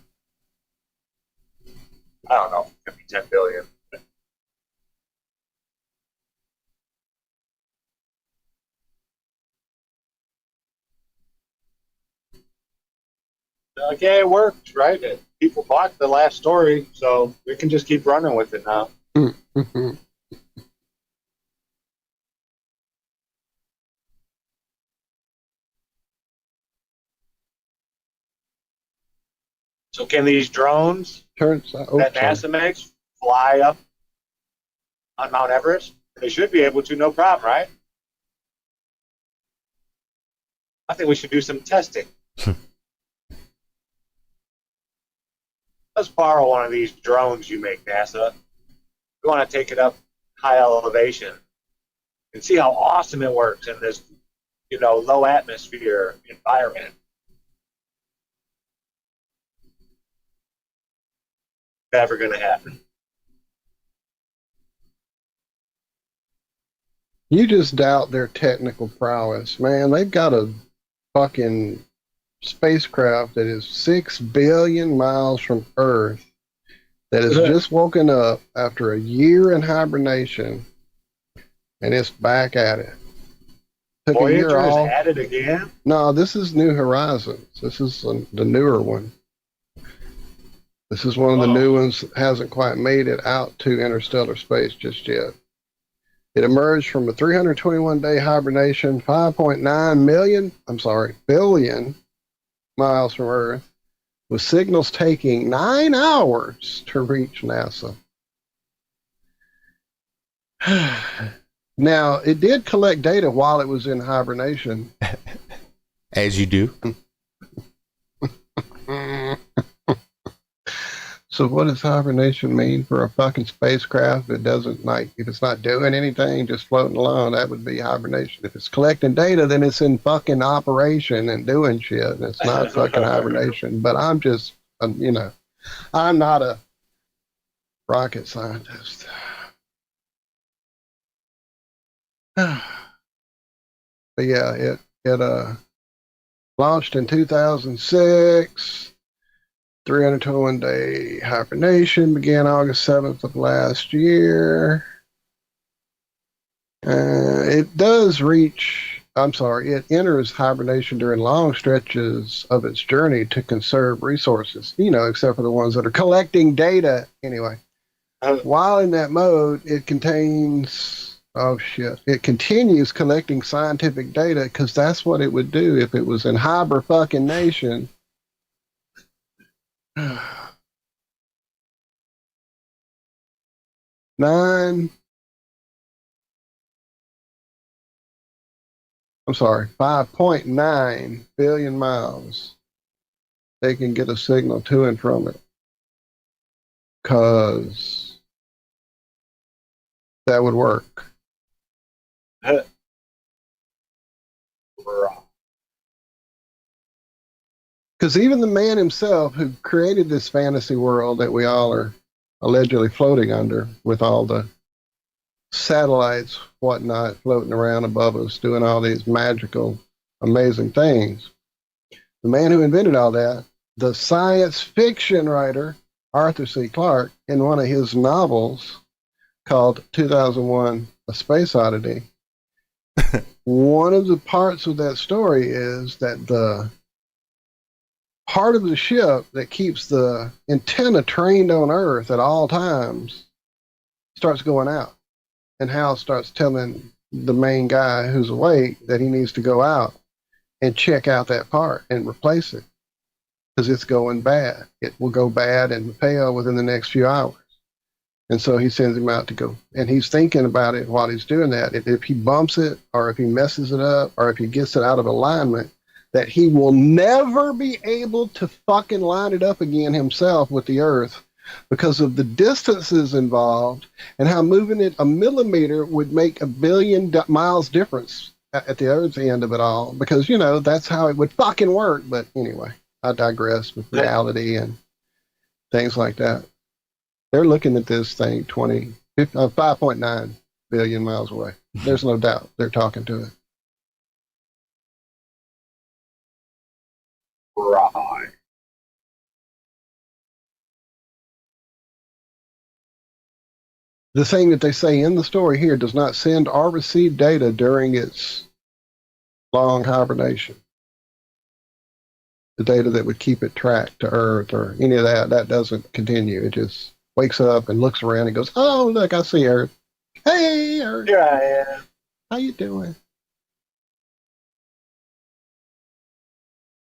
I don't know if it could be $10 billion. Like, yeah, it worked, right? People bought the last story, so we can just keep running with it now. So can these drones that NASA makes fly up on Mount Everest? They should be able to, no problem, right? I think we should do some testing. let's borrow one of these drones you make, NASA. We want to take it up high elevation and see how awesome it works in this, low atmosphere environment. Never going to happen. You just doubt their technical prowess, man. They've got a fucking spacecraft that is 6 billion miles from Earth that has just woken up after a year in hibernation, and it's back at it. Took a year Voyager is off. at it again? No, this is New Horizons. This is the newer one. This is one of the new ones that hasn't quite made it out to interstellar space just yet. It emerged from a 321-day hibernation, 5.9 billion miles from Earth, with signals taking 9 hours to reach NASA. Now, it did collect data while it was in hibernation. As you do. So what does hibernation mean for a fucking spacecraft that doesn't, if it's not doing anything, just floating along, that would be hibernation. If it's collecting data, then it's in fucking operation and doing shit, and it's not fucking hibernation. But I'm just, I'm not a rocket scientist. But yeah, it launched in 2006. 321-day hibernation began August 7th of last year. It enters hibernation during long stretches of its journey to conserve resources, except for the ones that are collecting data. Anyway, while in that mode, it continues collecting scientific data, because that's what it would do if it was in hiber-fucking-nation. $5.9 billion miles they can get a signal to and from it, because that would work. Because even the man himself who created this fantasy world that we all are allegedly floating under, with all the satellites, whatnot, floating around above us, doing all these magical, amazing things. The man who invented all that, the science fiction writer, Arthur C. Clarke, in one of his novels called 2001: A Space Oddity, one of the parts of that story is that the part of the ship that keeps the antenna trained on Earth at all times starts going out. And Hal starts telling the main guy who's awake that he needs to go out and check out that part and replace it, because it's going bad. It will go bad and fail within the next few hours. And so he sends him out to go. And he's thinking about it while he's doing that. If he bumps it, or if he messes it up, or if he gets it out of alignment, that he will never be able to fucking line it up again himself with the Earth, because of the distances involved and how moving it a millimeter would make a billion miles difference at the Earth's end of it all, because, that's how it would fucking work. But anyway, I digress with reality and things like that. They're looking at this thing 5.9 billion miles away. There's no doubt they're talking to it. Right. The thing that they say in the story here does not send or receive data during its long hibernation. The data that would keep it tracked to Earth or any of that doesn't continue. It just wakes up and looks around and goes, "Oh, look, I see Earth. Hey, Earth. Here I am. How you doing?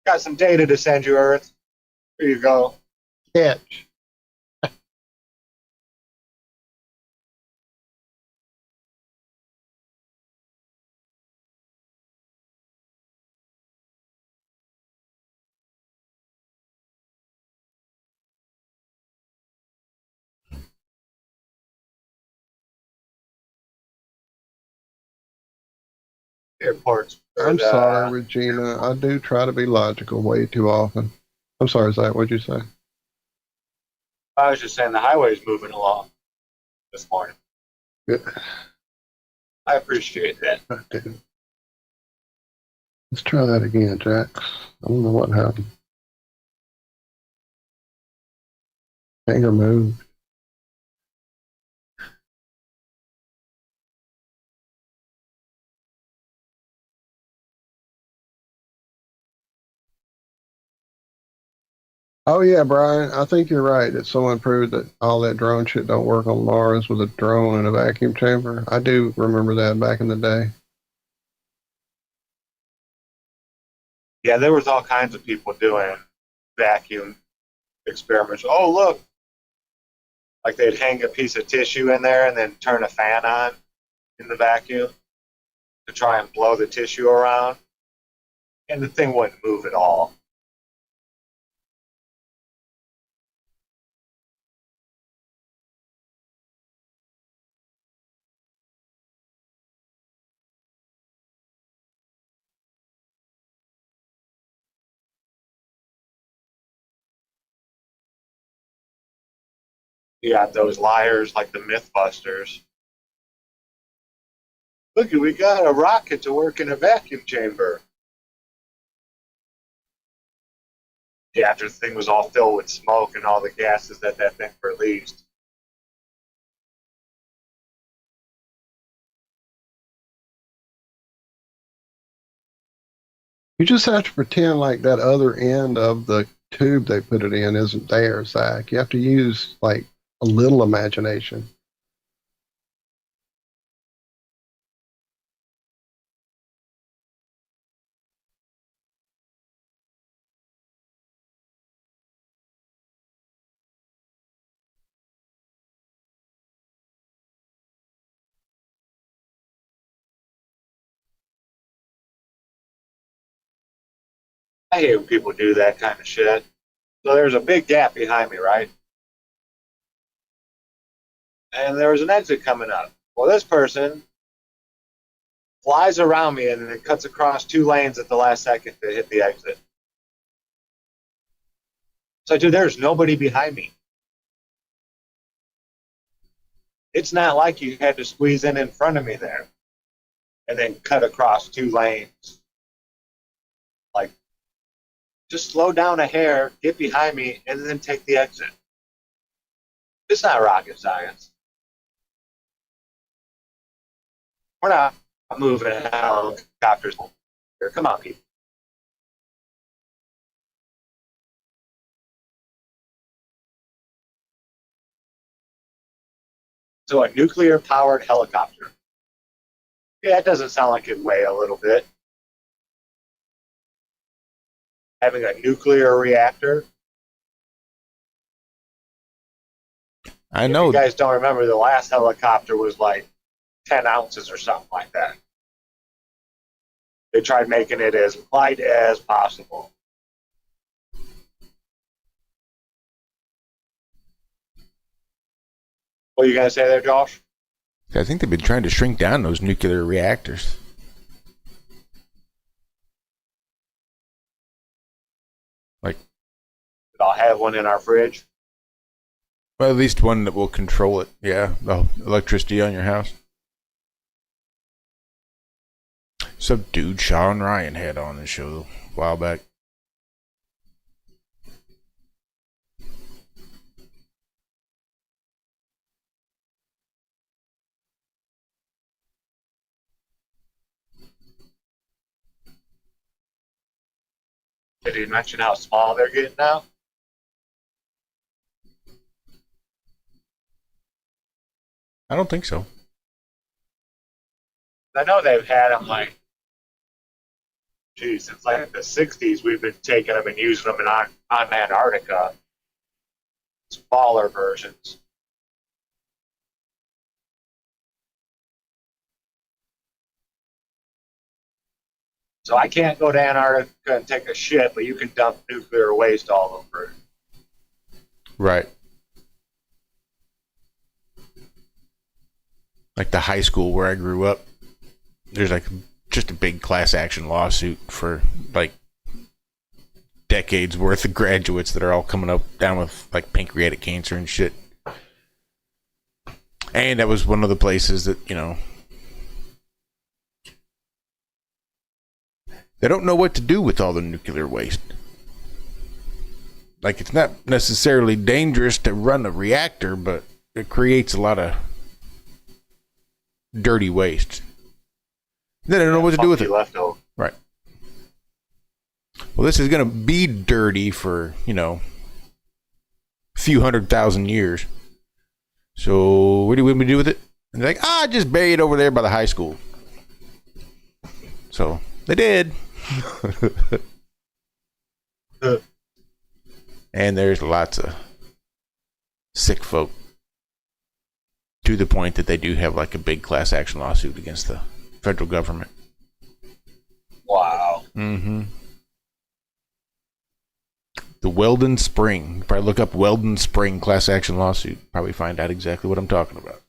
Got some data to send you, Earth. Here you go. Catch." airports. I'm sorry, Regina. I do try to be logical way too often. I'm sorry, Zach. What'd you say? I was just saying the highway's moving along this morning. Good. I appreciate that. Let's try that again, Jack. I don't know what happened. Finger moved. Oh yeah, Brian, I think you're right. It's so improved that all that drone shit don't work on Mars with a drone and a vacuum chamber. I do remember that back in the day. Yeah, there was all kinds of people doing vacuum experiments. Oh, look. Like they'd hang a piece of tissue in there and then turn a fan on in the vacuum to try and blow the tissue around. And the thing wouldn't move at all. You got those liars like the Mythbusters. Look, we got a rocket to work in a vacuum chamber. Yeah, after the thing was all filled with smoke and all the gases that thing released. You just have to pretend like that other end of the tube they put it in isn't there, Zach. You have to use like a little imagination. I hate when people do that kind of shit. So there's a big gap behind me, right? And there was an exit coming up. Well, this person flies around me and then cuts across 2 lanes at the last second to hit the exit. So, dude, there's nobody behind me. It's not like you had to squeeze in front of me there and then cut across 2 lanes. Like, just slow down a hair, get behind me, and then take the exit. It's not rocket science. We're not moving helicopters here. Come on, people. So a nuclear-powered helicopter. Yeah, it doesn't sound like it weigh a little bit. Having a nuclear reactor. I know. If you guys don't remember, the last helicopter was like 10 ounces or something like that. They tried making it as light as possible. What are you going to say there, Josh? I think they've been trying to shrink down those nuclear reactors. Like, I'll have one in our fridge. Well, at least one that will control it. Yeah, the electricity on your house. Some dude Sean Ryan had on the show a while back. Did he mention how small they're getting now? I don't think so. I know they've had them like, geez, since like the 60s we've been taking them and using them on Antarctica. Smaller versions. So I can't go to Antarctica and take a shit, but you can dump nuclear waste all over it. Right. Like the high school where I grew up, there's like just a big class action lawsuit for like decades worth of graduates that are all coming up down with like pancreatic cancer and shit. And that was one of the places that, you know, they don't know what to do with all the nuclear waste. Like, it's not necessarily dangerous to run a reactor, but it creates a lot of dirty waste. Then they don't know what to do with it. Leftover. Right. Well, this is going to be dirty for, you know, a few 100,000 years. So what do we do with it? And they're like, just bury it over there by the high school. So they did. And there's lots of sick folk, to the point that they do have like a big class action lawsuit against the federal government. Wow. Mm-hmm. The Weldon Spring. You probably look up Weldon Spring class action lawsuit. Probably find out exactly what I'm talking about.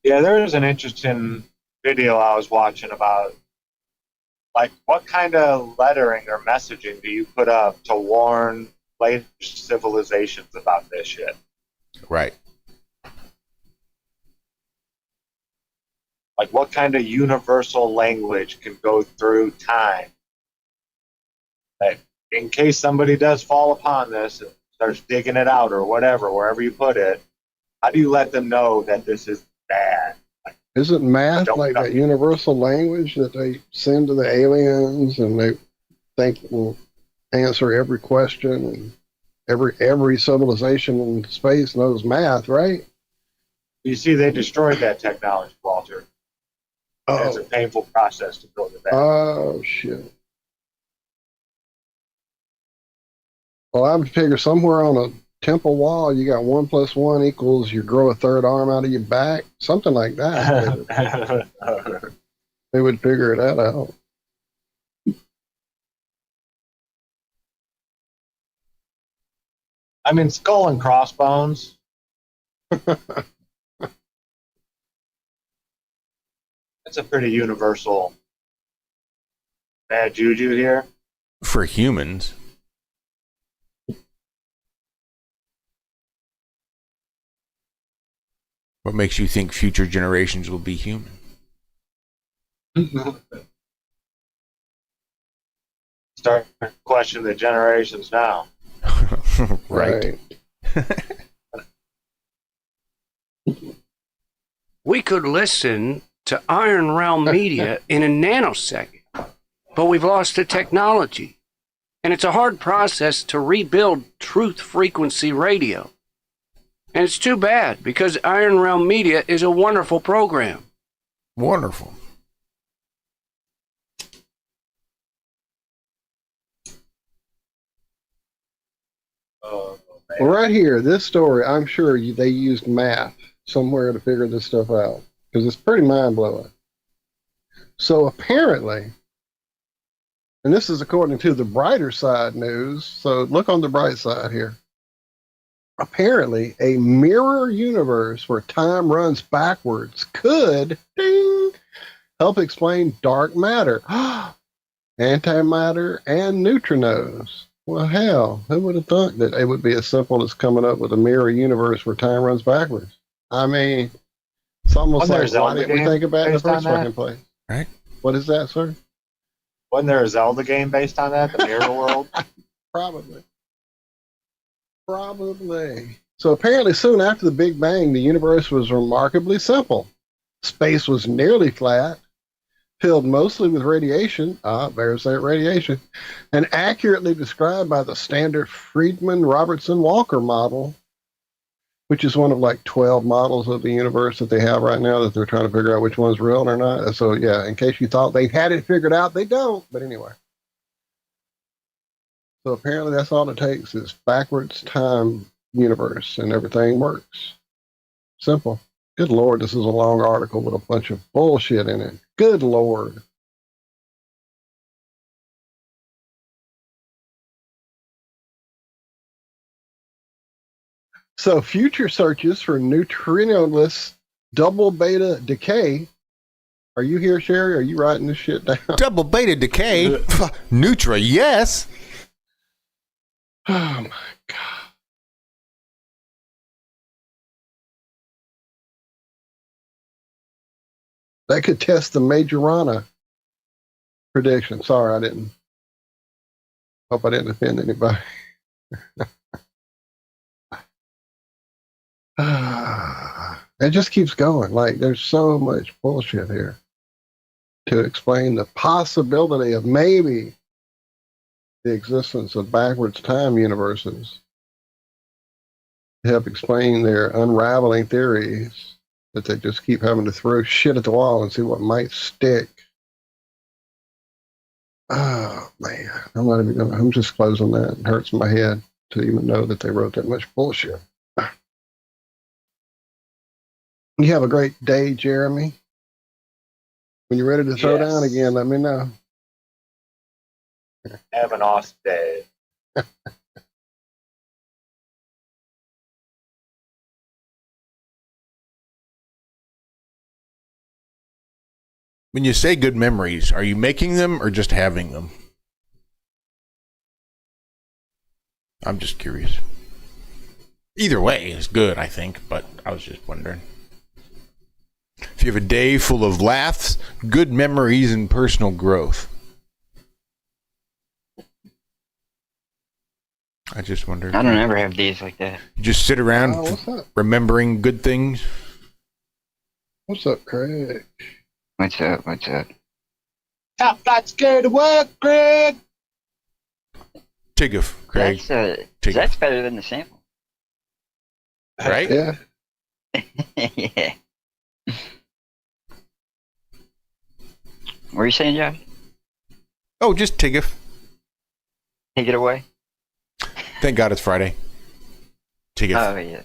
Yeah, there was an interesting video I was watching about, like, what kind of lettering or messaging do you put up to warn later civilizations about this shit? Right. Like, what kind of universal language can go through time? That in case somebody does fall upon this and starts digging it out or whatever, wherever you put it, how do you let them know that this is bad? Isn't math like that universal language that they send to the aliens and they think will answer every question, and every civilization in space knows math, right? You see, they destroyed that technology, Walter. Oh. It's a painful process to build it back. Oh, shit. Well, I would figure somewhere on a temple wall, you got 1 + 1 equals you grow a third arm out of your back, something like that. They would figure that out. I mean, skull and crossbones. That's a pretty universal bad juju here. For humans. What makes you think future generations will be human? Start to question the generations now. Right. We could listen to Iron Realm Media in a nanosecond, but we've lost the technology. And it's a hard process to rebuild truth frequency radio. And it's too bad, because Iron Realm Media is a wonderful program. Wonderful. Well, right here, this story, I'm sure they used math somewhere to figure this stuff out, because it's pretty mind-blowing. So apparently, and this is according to the brighter side news, so look on the bright side here. Apparently, a mirror universe where time runs backwards could help explain dark matter, antimatter, and neutrinos. Well, hell, who would have thought that it would be as simple as coming up with a mirror universe where time runs backwards? I mean, it's almost like, why didn't we think about it in the first fucking place? Right. What is that, sir? Wasn't there a Zelda game based on that, the Mirror World? Probably. So apparently soon after the Big Bang, the universe was remarkably simple. Space was nearly flat, filled mostly with radiation, there's that radiation, and accurately described by the standard Friedman-Robertson-Walker model, which is one of like 12 models of the universe that they have right now that they're trying to figure out which one's real or not. So yeah, in case you thought they had it figured out, they don't. But anyway. So apparently that's all it takes is backwards time universe and everything works. Simple. Good Lord, this is a long article with a bunch of bullshit in it. Good Lord. So future searches for neutrinoless double beta decay. Are you here, Sherry? Are you writing this shit down? Double beta decay? Nutra, yes. Oh my God. That could test the Majorana prediction. Sorry, I didn't. Hope I didn't offend anybody. It just keeps going. Like, there's so much bullshit here to explain the possibility of maybe the existence of backwards time universes, to help explain their unraveling theories that they just keep having to throw shit at the wall and see what might stick. Oh man, I'm just closing that. It hurts my head to even know that they wrote that much bullshit. You have a great day, Jeremy. When you're ready to throw down again, let me know. Have an awesome day. When you say good memories, are you making them or just having them? I'm just curious. Either way is good, I think, but I was just wondering. If you have a day full of laughs, good memories, and personal growth. I just wondered. I don't ever have days like that. You just sit around remembering good things. What's up, Craig? What's up? What's up? Top flight scared to work, Craig. Tiggif, Craig. That's better than the sample. Right? Yeah. Yeah. What are you saying, Josh? Oh, just Tiggif. Take it away. Thank God it's Friday. Tiggif. Oh, yeah.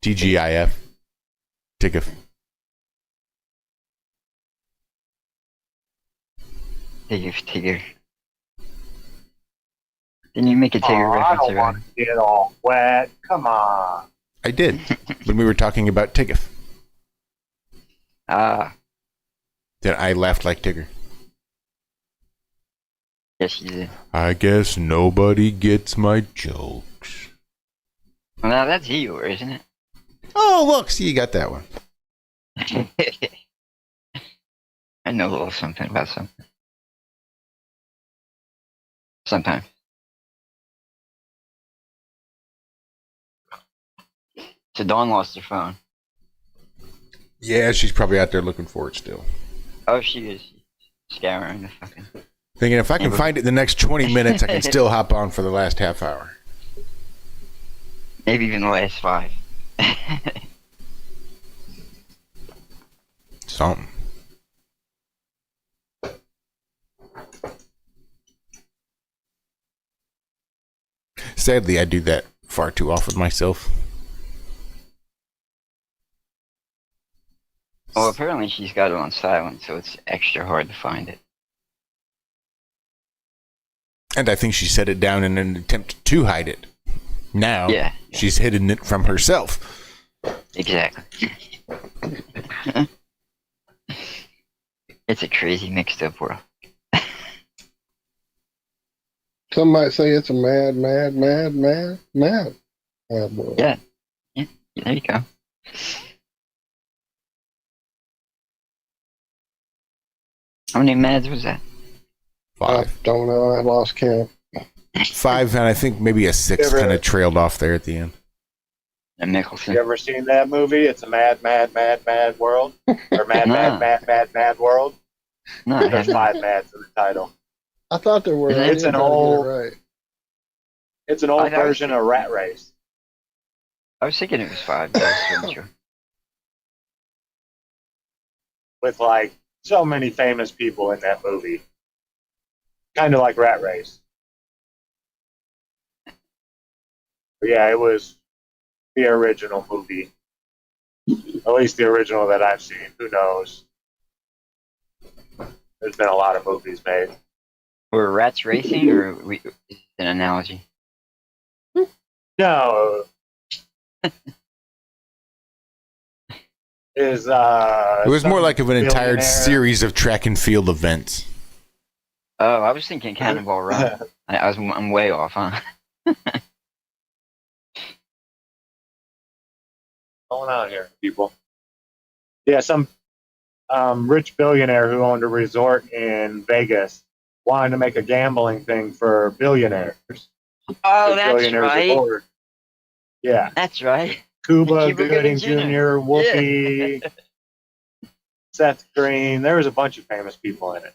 TGIF. Tiggif. Tigger. Didn't you make a Tigger reference? I don't want to get all wet. Come on. I did. When we were talking about Tiggif. Then I laughed like Tigger. Yes, you did. I guess nobody gets my jokes. Well, now that's Eeyore, isn't it? Oh, look. See, you got that one. I know a little something about something. Sometimes. So Dawn lost her phone. Yeah, she's probably out there looking for it still. Oh, she is scouring the fucking... Thinking if I can find it in the next 20 minutes, I can still hop on for the last half hour. Maybe even the last 5. Something. Sadly, I do that far too often myself. Well, apparently she's got it on silent, so it's extra hard to find it. And I think she set it down in an attempt to hide it. Now, she's hidden it from herself. Exactly. It's a crazy mixed up world. Some might say it's a mad world. Yeah. There you go. How many mads was that? 5. I don't know. I lost count. 5, and I think maybe a 6 kind of trailed off there at the end. And Nicholson. You ever seen that movie? It's a mad world? Or mad world? No, there's 5 mads in the title. I thought there were. It's an old, right. It's an old version of Rat Race. I was thinking it was 5, but I wasn't sure. With like so many famous people in that movie. Kind of like Rat Race. But yeah, it was the original movie. At least the original that I've seen. Who knows? There's been a lot of movies made. Were rats racing, or is it an analogy? No. is It was more like of an entire billionaire. series of track and field events. Oh, I was thinking Cannonball Run. I'm way off, huh? What's going on here, people? Yeah, some rich billionaire who owned a resort in Vegas wanted to make a gambling thing for billionaires. Oh, The that's billionaires right. aboard. Yeah. That's right. Cuba Cuba Gooding Gooding Jr., Jr., Whoopi, Seth Green. There was a bunch of famous people in it.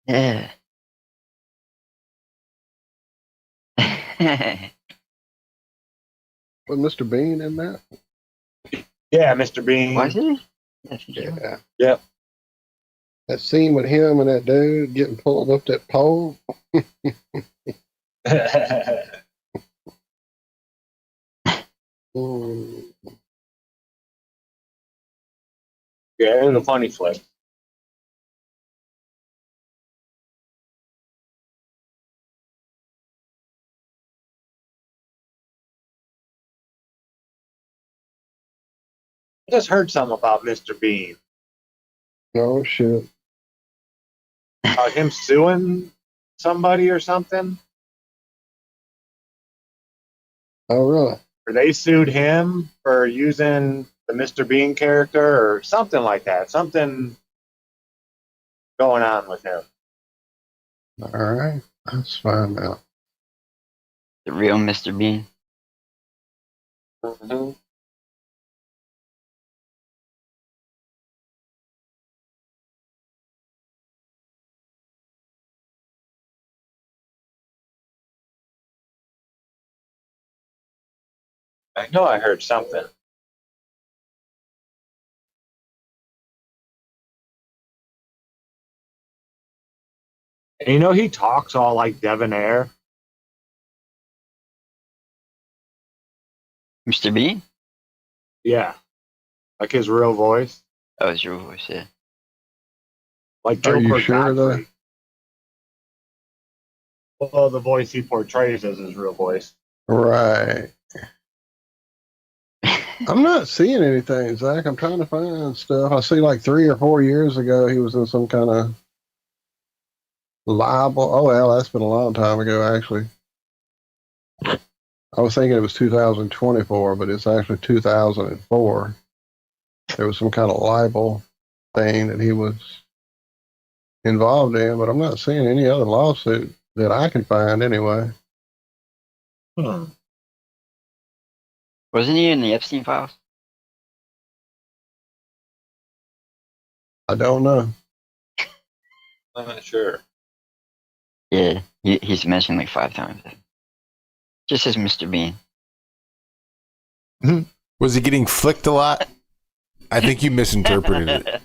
Yeah. Was Mr. Bean in that? Yeah, Mr. Bean. Was he? Yeah. Yep. That scene with him and that dude getting pulled up that pole. Mm. Yeah, it was a funny flick. I just heard something about Mr. Bean. Oh shit. About him suing somebody or something. Oh really? Or they sued him for using the Mr. Bean character or something like that. Something going on with him. All right. Let's find out. The real Mr. Bean. Mm-hmm. I know I heard something. And you know he talks all like debonair. Mr. Bean? Yeah. Like his real voice. Oh, his real voice, yeah. Like Are Joe you sure Godfrey. Well, the voice he portrays as his real voice. Right. I'm not seeing anything, Zach. I'm trying to find stuff. I see like 3 or 4 years ago he was in some kind of libel. Oh well, that's been a long time ago actually. I was thinking it was 2024, but it's actually 2004. There was some kind of libel thing that he was involved in, but I'm not seeing any other lawsuit that I can find anyway. Wasn't he in the Epstein files? I don't know. I'm not sure. Yeah, he's mentioned like 5 times. Just as Mr. Bean. Was he getting flicked a lot? I think you misinterpreted it.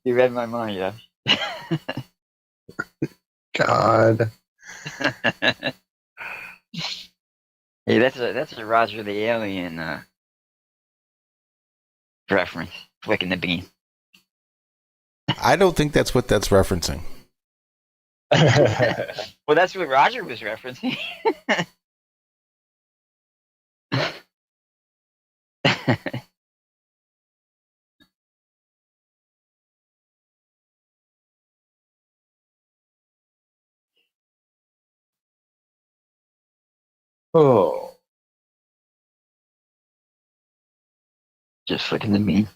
You read my mind, yeah. God. Hey, that's a Roger the Alien reference. Flicking the bean. I don't think that's what that's referencing. Well, that's what Roger was referencing. Oh. Just flicking the bean.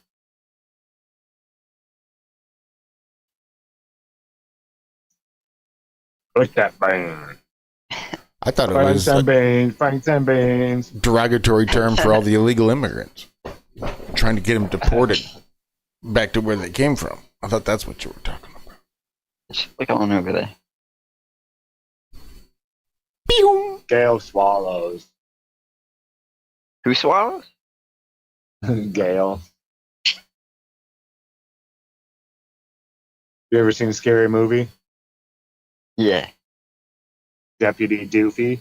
Flick that bean. I thought it Franks was and a beans, Franks and beans. derogatory term for all the illegal immigrants. Trying to get them deported back to where they came from. I thought that's what you were talking about. Just flick on over there. Gale swallows. Who swallows? Gale. You ever seen a Scary Movie? Yeah. Deputy Doofy?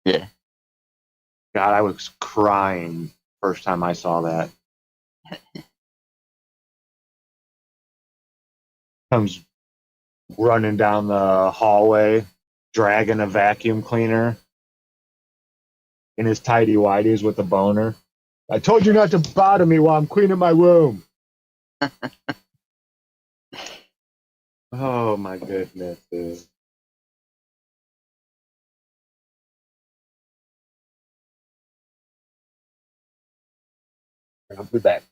Yeah. God, I was crying first time I saw that. Comes running down the hallway, dragging a vacuum cleaner in his tighty whities with a boner. I told you not to bother me while I'm cleaning my room. Oh my goodness, dude. I'll be back.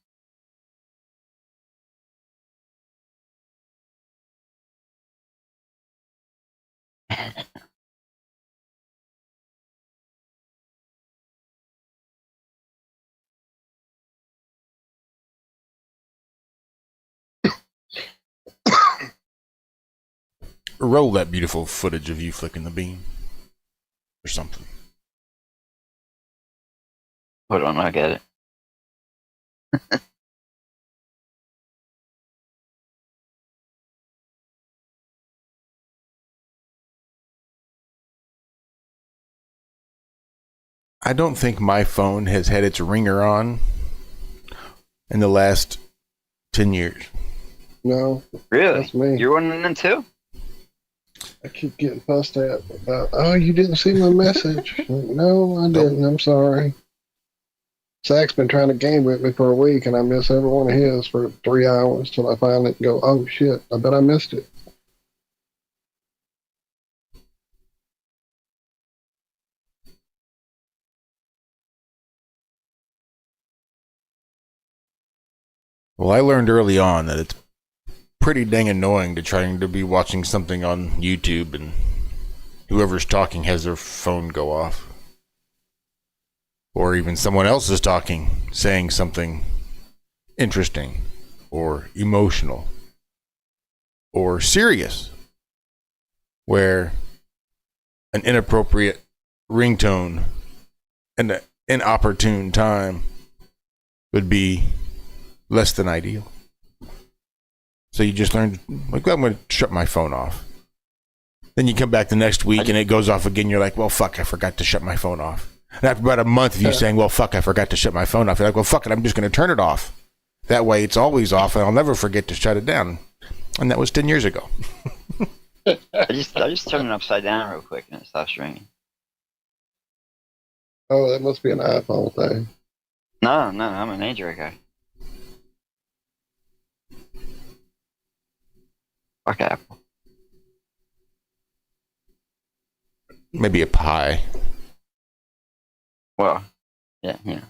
Roll that beautiful footage of you flicking the beam. Or something. Hold on, I get it. I don't think my phone has had its ringer on in the last 10 years. No. Really? That's me. You're one of them too? I keep getting fussed at about, oh, you didn't see my message. Like, no, I didn't. I'm sorry. Zack's been trying to game with me for a week, and I miss every one of his for 3 hours till I finally go, oh, shit, I bet I missed it. Well, I learned early on that it's pretty dang annoying to trying to be watching something on YouTube and whoever's talking has their phone go off. Or even someone else is talking, saying something interesting or emotional or serious, where an inappropriate ringtone and an inopportune time would be less than ideal. So you just learn, like, well, I'm going to shut my phone off. Then you come back the next week and it goes off again. You're like, well, fuck, I forgot to shut my phone off. And after about a month of you saying, well, fuck, I forgot to shut my phone off, you're like, well, fuck it, I'm just going to turn it off. That way it's always off and I'll never forget to shut it down. And that was 10 years ago. I just turned it upside down real quick and it stops ringing. Oh, that must be an iPhone thing. No, I'm an Android guy. Fuck Apple. Maybe a pie. Well, yeah. I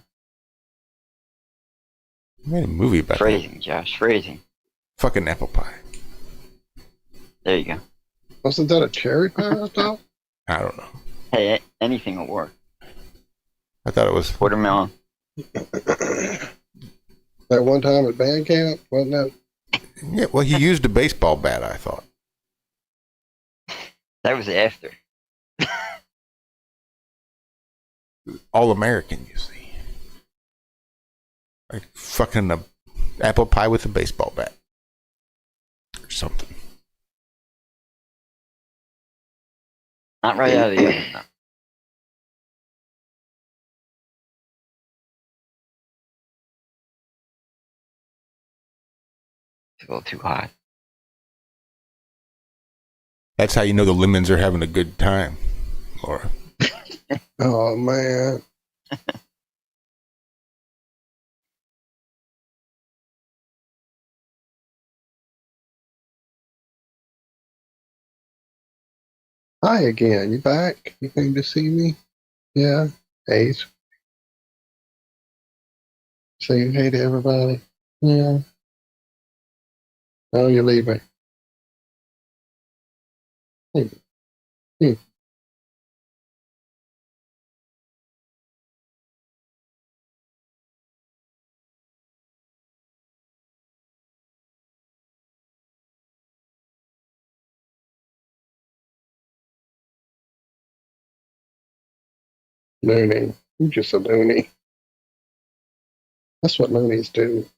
made a movie about phrasing, that. Josh, phrasing. Fucking apple pie. There you go. Wasn't that a cherry pie, I thought? I don't know. Hey, anything will work. I thought it was watermelon. That one time at band camp, wasn't that? Yeah, well, he used a baseball bat, I thought. That was after. All American, you see. Like fucking a apple pie with a baseball bat. Or something. Not right out of the oven, though. It's a little too hot. That's how you know the lemons are having a good time, Laura. Oh, man. Hi again. You back? You came to see me? Yeah. Hey. Saying hey to everybody. Yeah. Oh, you're leaving. Hey. Hey. Loony. You're just a loony. That's what loonies do.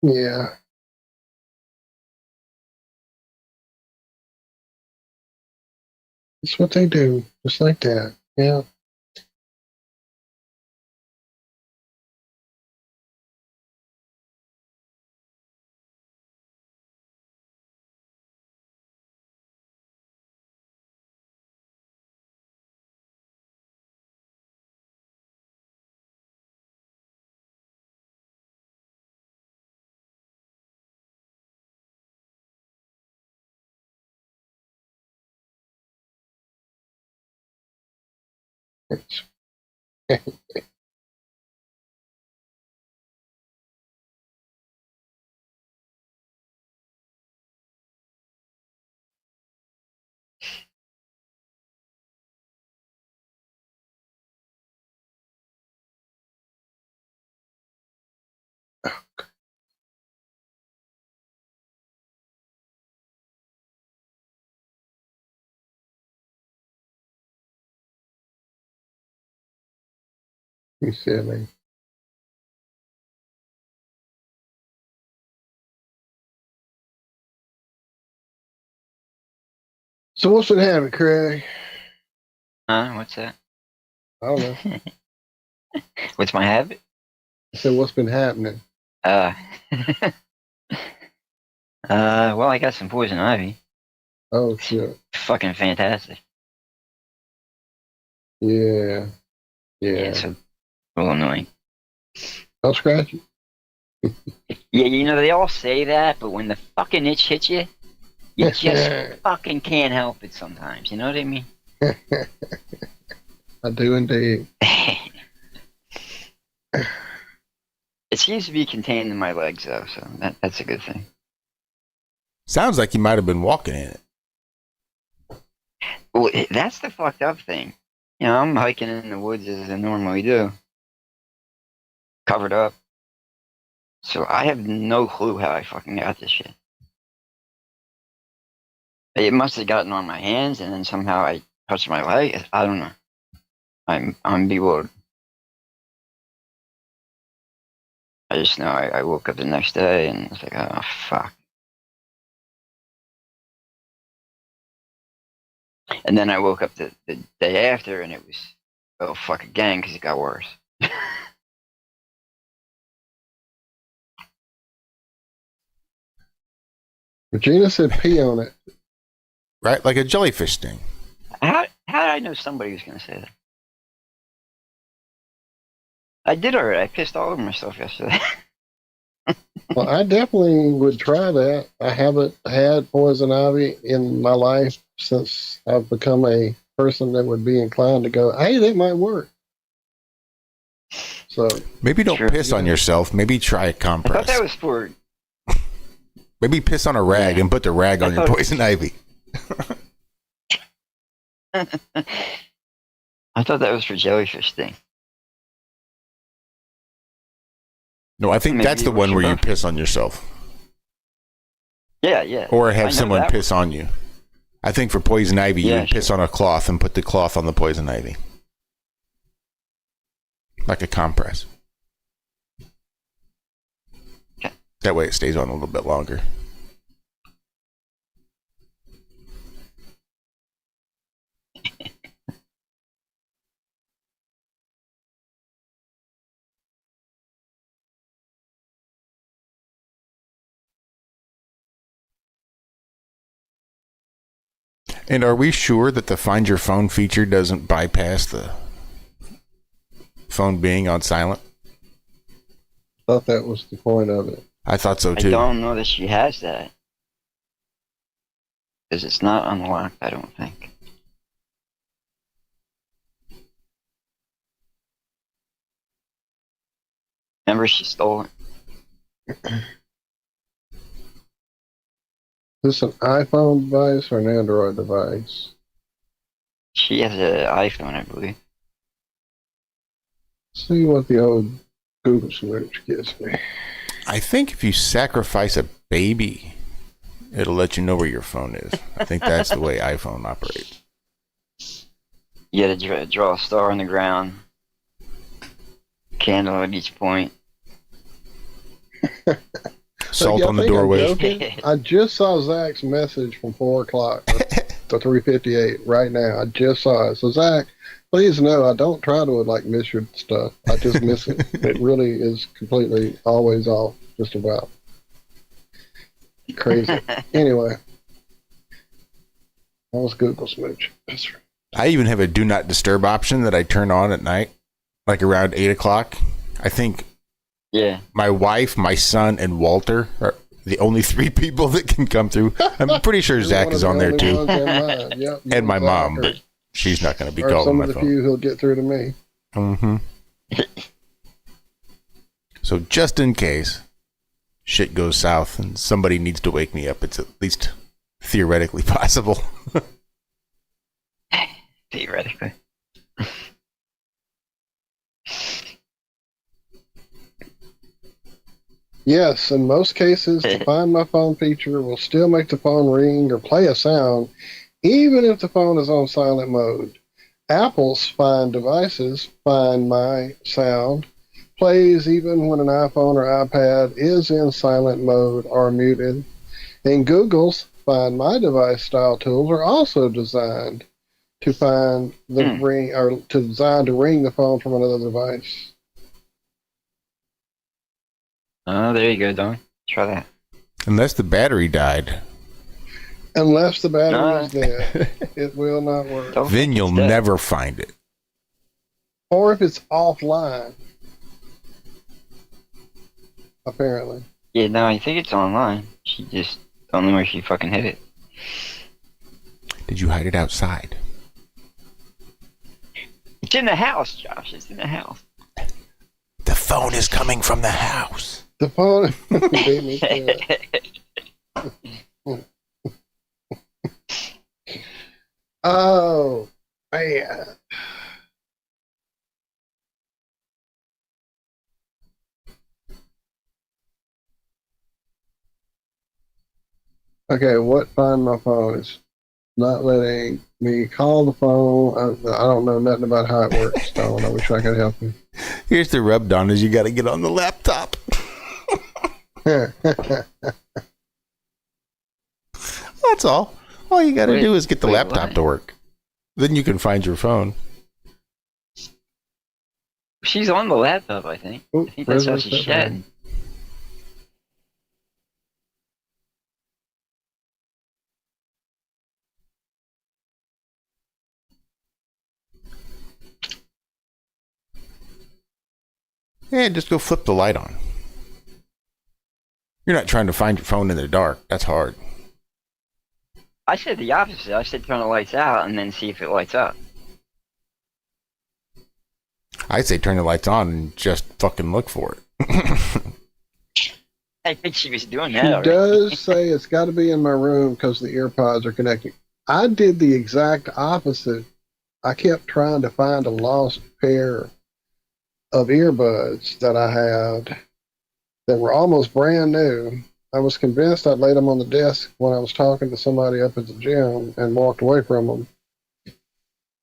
Yeah. That's what they do. Just like that. Yeah. You silly. So what's been happening, Craig? What's that? I don't know. What's my habit? I said, what's been happening? Well, I got some poison ivy. Oh, shit. Fucking fantastic. Yeah. Yeah, it's a little annoying. Don't scratch it. Yeah, you know, they all say that, but when the fucking itch hits you, you just fucking can't help it sometimes. You know what I mean? I do indeed. It seems to be contained in my legs, though, so that's a good thing. Sounds like you might have been walking in it. Well, that's the fucked up thing. You know, I'm hiking in the woods as I normally do. Covered up. So I have no clue how I fucking got this shit. It must have gotten on my hands and then somehow I touched my leg. I don't know. I'm bewildered. I just know I woke up the next day and was like, oh, fuck. And then I woke up the day after and it was, oh, fuck again, because it got worse. Regina said pee on it. Right? Like a jellyfish sting. How did I know somebody was going to say that? I did already. I pissed all over myself yesterday. Well, I definitely would try that. I haven't had poison ivy in my life since I've become a person that would be inclined to go, hey, that might work. So maybe don't piss on yourself. Maybe try a compress. I thought that was for... Maybe piss on a rag and put the rag on your poison ivy. I thought that was for jellyfish sting. No, I think that's the one where you piss on yourself. Yeah, yeah. Or have someone piss on you. I think for poison ivy, you would piss on a cloth and put the cloth on the poison ivy. Like a compress. Okay. That way it stays on a little bit longer. And are we sure that the Find Your Phone feature doesn't bypass the phone being on silent? I thought that was the point of it. I thought so too. I don't know that she has that. Because it's not unlocked, I don't think. Remember she stole it? Is this an iPhone device or an Android device? She has an iPhone, I believe. See what the old Google search gives me. I think if you sacrifice a baby, it'll let you know where your phone is. I think that's the way iPhone operates. You gotta draw a star on the ground. Candle at each point. Salt on the doorway. I just saw Zach's message from 4 o'clock to 3:58 right now. I just saw it. So Zach, please know I don't try to like miss your stuff. I just miss it. It really is completely always off, just about. Crazy. Anyway, that was Google Smooch. That's right. I even have a do not disturb option that I turn on at night, like around 8 o'clock. I think my wife, my son, and Walter are the only 3 people that can come through. I'm pretty sure Zach is on there too. Yep, and my mom. But She's not going to be Or calling some my of the phone. few who'll get through to me. Mm-hmm. So just in case shit goes south and somebody needs to wake me up, it's at least theoretically possible. Theoretically. Yes, in most cases, the Find My Phone feature will still make the phone ring or play a sound, even if the phone is on silent mode. Apple's Find Devices, Find My Sound, plays even when an iPhone or iPad is in silent mode or muted. And Google's Find My Device style tools are also designed to find the ring, or designed to ring the phone from another device. Oh, there you go, Don. Try that. Unless the battery died. Unless the battery is dead, it will not work. Then you'll never find it. Or if it's offline, apparently. Yeah, no, I think it's online. She just don't know where she fucking hid it. Did you hide it outside? It's in the house, Josh. It's in the house. The phone is coming from the house. The phone beat me to it. Oh, man. Okay, what Find My Phone is not letting me call the phone. I don't know nothing about how it works. Don, I wish I could help you. Here's the rub, Don, is you got to get on the laptop. That's all. All you got to do is get the laptop to work. Then you can find your phone. She's on the laptop, I think. I think that's how she's chatting. Yeah, just go flip the light on. You're not trying to find your phone in the dark. That's hard. I said the opposite. I said turn the lights out and then see if it lights up. I say turn the lights on and just fucking look for it. I think she was doing that She already. does say it's got to be in my room because the earpods are connected. I did the exact opposite. I kept trying to find a lost pair of earbuds that I had that were almost brand new. I was convinced I'd laid them on the desk when I was talking to somebody up at the gym and walked away from them.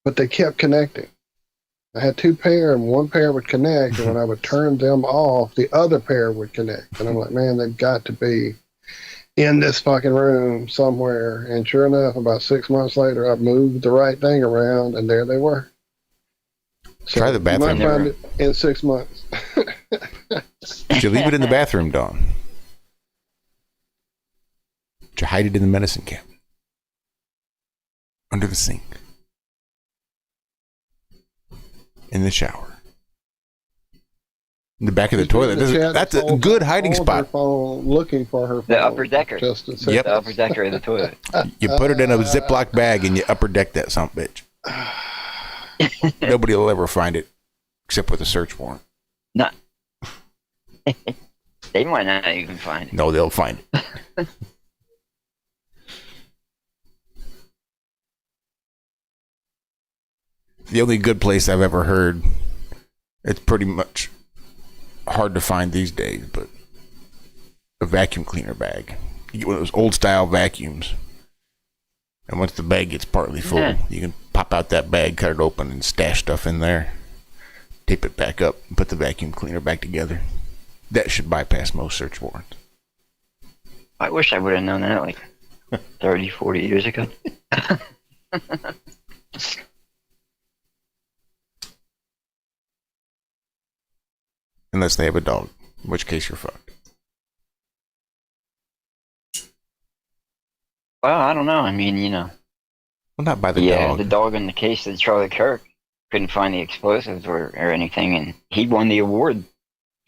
But they kept connecting. I had two pair and one pair would connect, and when I would turn them off, the other pair would connect. And I'm like, man, they've got to be in this fucking room somewhere. And sure enough, about 6 months later, I moved the right thing around, and there they were. So try the bathroom. You might find it in 6 months. Did you leave it in the bathroom, Dawn? Did you hide it in the medicine cabinet? Under the sink? In the shower? In the back of the toilet? That's a good hiding spot. Looking for her phone. The upper decker. Yep. The upper decker of the toilet. You put it in a Ziploc bag and you upper deck that son of a bitch. Nobody will ever find it except with a search warrant. No. They might not even find it. No, they'll find it. The only good place I've ever heard, it's pretty much hard to find these days, but a vacuum cleaner bag. You get one of those old style vacuums, and once the bag gets partly full, you can pop out that bag, cut it open, and stash stuff in there. Tape it back up, and put the vacuum cleaner back together. That should bypass most search warrants. I wish I would have known that like 30, 40 years ago. Unless they have a dog, in which case you're fucked. Well, I don't know. I mean, you know. Well, not by the dog. The dog in the case of Charlie Kirk couldn't find the explosives or anything, and he won the award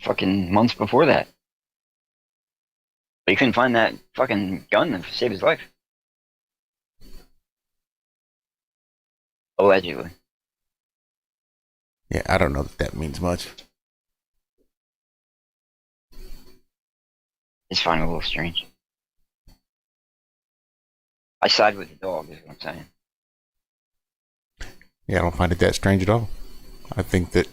fucking months before that. But he couldn't find that fucking gun to save his life. Allegedly. Yeah, I don't know that means much. It's fine, a little strange. I side with the dog, is what I'm saying. Yeah, I don't find it that strange at all. I think that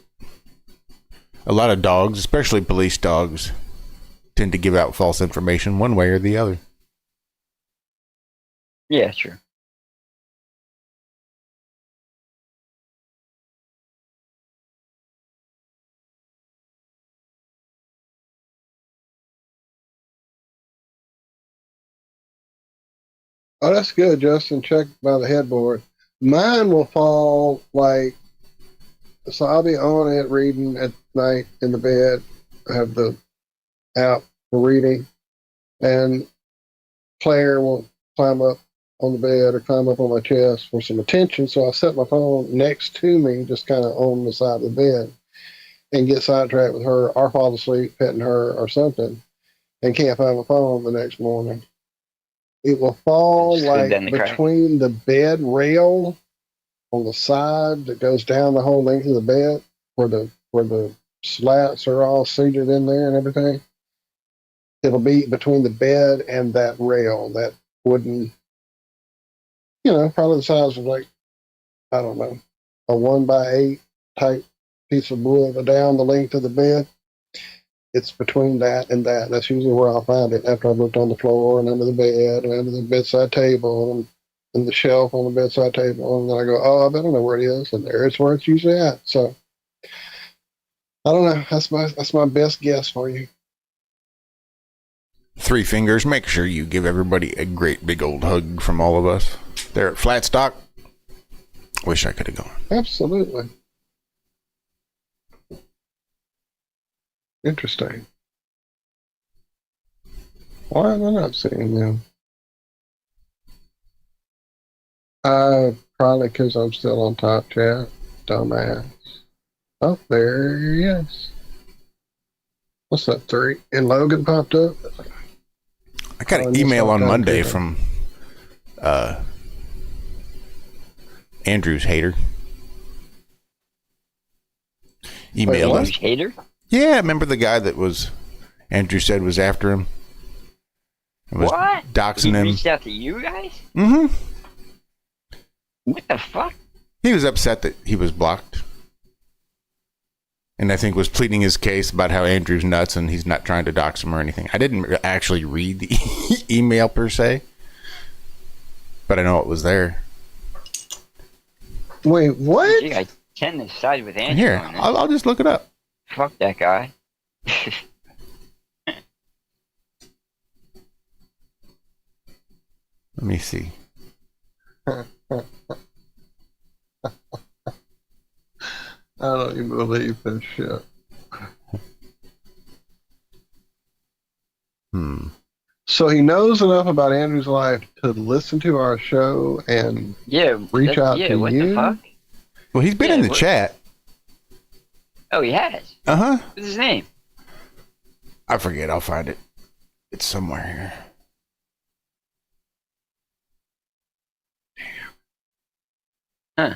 a lot of dogs, especially police dogs, tend to give out false information one way or the other. Yeah, true. Oh, that's good, Justin. Check by the headboard. Mine will fall like, so I'll be on it reading at night in the bed. I have the app for reading, and Claire will climb up on the bed or climb up on my chest for some attention. So I set my phone next to me, just kind of on the side of the bed, and get sidetracked with her or fall asleep petting her or something, and can't find my phone the next morning. It will fall like between the bed rail on the side that goes down the whole length of the bed, where the slats are all seated in there and everything. It'll be between the bed and that rail, that wooden, probably the size of like, I don't know, a 1x8 type piece of wood down the length of the bed. It's between that and that. That's usually where I'll find it after I've looked on the floor and under the bed and under the bedside table and the shelf on the bedside table. And then I go, oh, I better know where it is. And there it's where it's usually at. So I don't know. That's my best guess for you. Three fingers. Make sure you give everybody a great big old hug from all of us. There at Flatstock. Wish I could have gone. Absolutely. Interesting. Why am I not seeing them? Probably because I'm still on top chat. Dumbass. Oh, there he is. What's that, 3? And Logan popped up? I got an email on Monday from Andrew's hater. Emailed us. Hater? Yeah, remember the guy that Andrew said was after him? Was what? Doxing him. He reached out to you guys? Mm-hmm. What the fuck? He was upset that he was blocked. And I think was pleading his case about how Andrew's nuts and he's not trying to dox him or anything. I didn't actually read the email per se, but I know it was there. Wait, what? Gee, I tend to side with Andrew. Here, I'll just look it up. Fuck that guy. Let me see. I don't even believe this shit. So he knows enough about Andrew's life to listen to our show and reach out to what you? The fuck? Well, he's been in the chat. Oh, he has? Uh-huh. What's his name? I forget. I'll find it. It's somewhere here. Huh.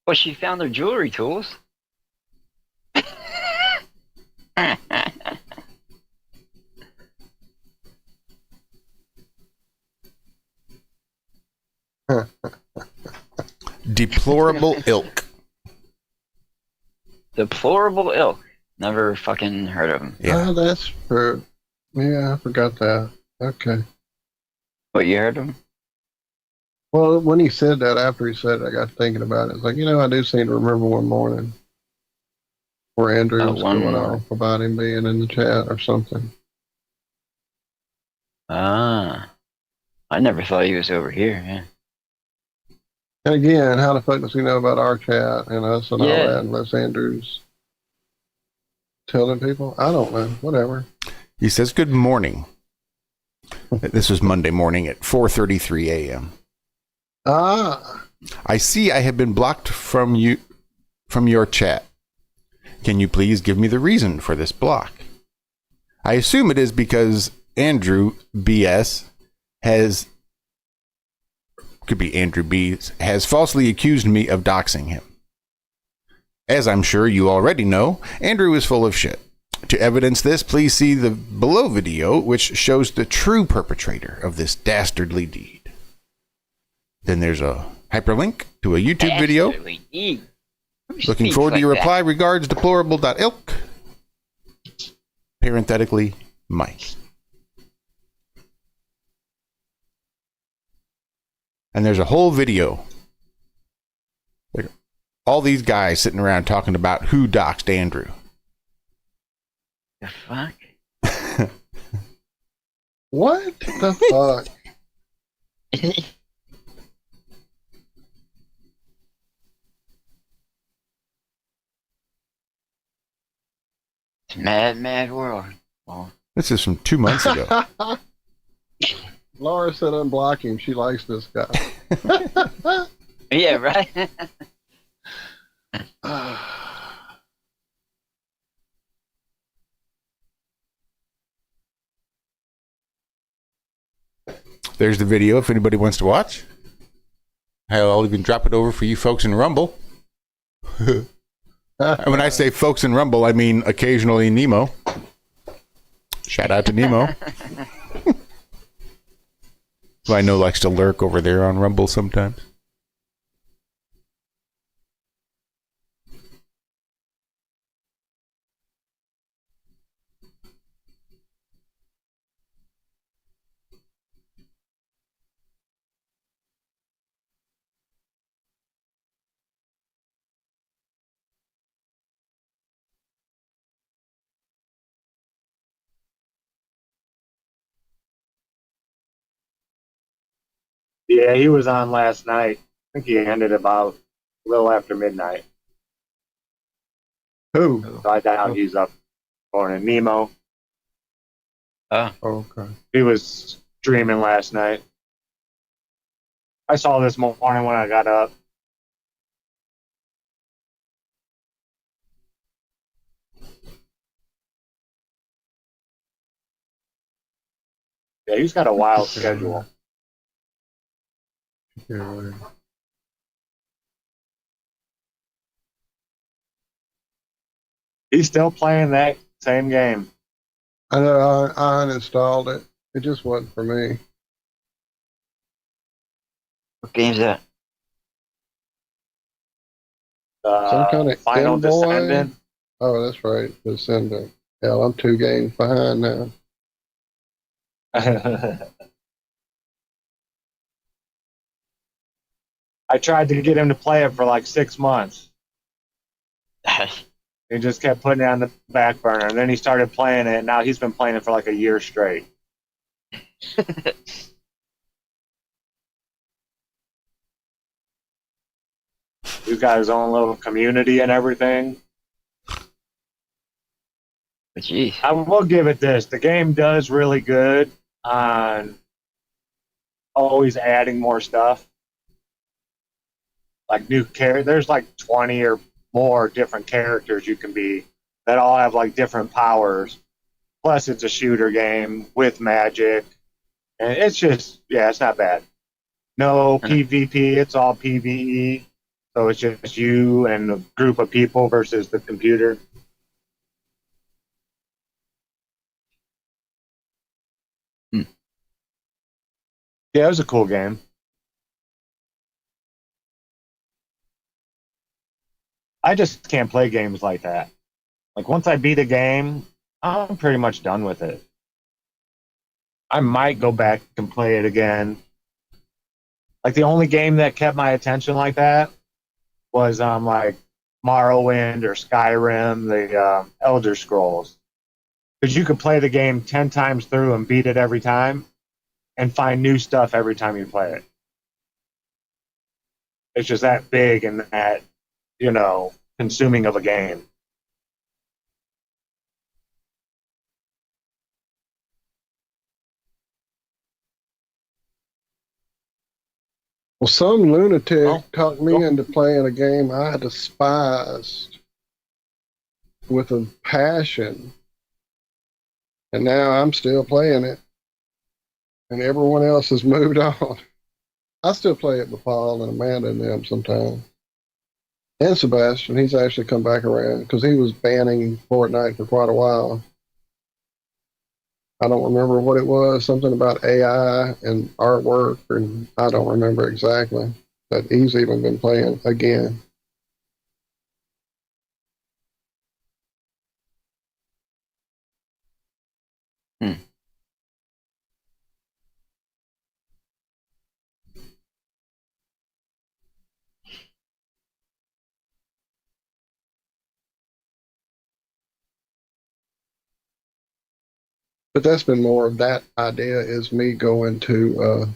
Well, she found her jewelry tools. Deplorable ilk. Deplorable ilk. Never fucking heard of him. Yeah, that's for. Yeah, I forgot that. Okay. What, you heard of him? Well, when he said that, after he said it, I got thinking about it. It's like, I do seem to remember one morning where Andrew was going off about him being in the chat or something. Ah. I never thought he was over here, yeah. And again, how the fuck does he know about our chat and us and all that unless Andrew's telling people? I don't know. Whatever. He says, good morning. This was Monday morning at 4:33 a.m. I see I have been blocked from your chat. Can you please give me the reason for this block? I assume it is because Andrew BS has could be Andrew B, has falsely accused me of doxing him. As I'm sure you already know, Andrew is full of shit. To evidence this, please see the below video, which shows the true perpetrator of this dastardly deed. Then there's a hyperlink to a YouTube video. Looking forward to your reply. Regards, deplorable.ilk. Parenthetically, Mike. And there's a whole video. All these guys sitting around talking about who doxed Andrew. The fuck? What the fuck? It's mad, mad world. Well, this is from 2 months ago. Laura said unblock him. She likes this guy. yeah, right? There's the video if anybody wants to watch. Hell, I'll even drop it over for you folks in Rumble. When I say folks in Rumble, I mean occasionally Nemo. Shout out to Nemo. Who I know likes to lurk over there on Rumble sometimes. Yeah, he was on last night. I think he ended about a little after midnight. Who? So I doubt he's up morning. Nemo. Okay. He was streaming last night. I saw this morning when I got up. Yeah, he's got a wild schedule. Yeah. He's still playing that same game. I know I uninstalled it. It just wasn't for me. What game's that? Some kind of Final Envoy? Descendant. Oh, that's right. Descendant. Hell, I'm 2 games behind now. I tried to get him to play it for like 6 months. He just kept putting it on the back burner, and then he started playing it. And now he's been playing it for like a year straight. He's got his own little community and everything. Jeez. I will give it this. The game does really good on always adding more stuff. Like new characters. There's like 20 or more different characters you can be that all have like different powers. Plus it's a shooter game with magic. And it's just, yeah, it's not bad. No PvP, it's all PvE. So it's just you and a group of people versus the computer. Yeah, it was a cool game. I just can't play games like that. Like, once I beat a game, I'm pretty much done with it. I might go back and play it again. Like, the only game that kept my attention like that was, like, Morrowind or Skyrim, the Elder Scrolls. Because you could play the game 10 times through and beat it every time and find new stuff every time you play it. It's just that big and that, you know, consuming of a game. Well, some lunatic talked me into playing a game I despised with a passion. And now I'm still playing it. And everyone else has moved on. I still play it with Paul and Amanda and them sometimes. And Sebastian, he's actually come back around because he was banning Fortnite for quite a while. I don't remember what it was, something about AI and artwork, and I don't remember exactly. But he's even been playing again. But that's been more of that idea is me going to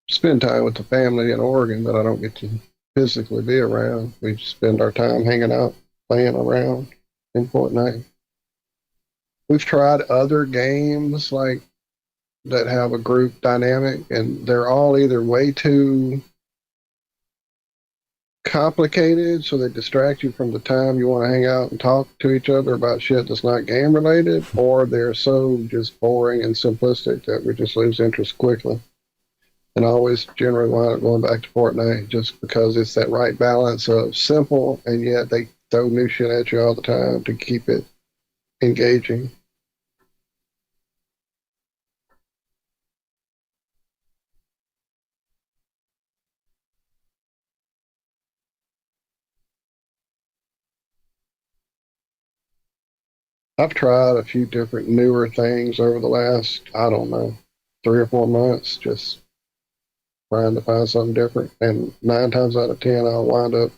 spend time with the family in Oregon that I don't get to physically be around. We spend our time hanging out, playing around in Fortnite. We've tried other games like that have a group dynamic, and they're all either way too complicated, so they distract you from the time you want to hang out and talk to each other about shit that's not game related, or they're so just boring and simplistic that we just lose interest quickly. And I always generally wind up going back to Fortnite just because it's that right balance of simple and yet they throw new shit at you all the time to keep it engaging. I've tried a few different newer things over the last, I don't know, 3 or 4 months, just trying to find something different. And 9 times out of 10, I'll wind up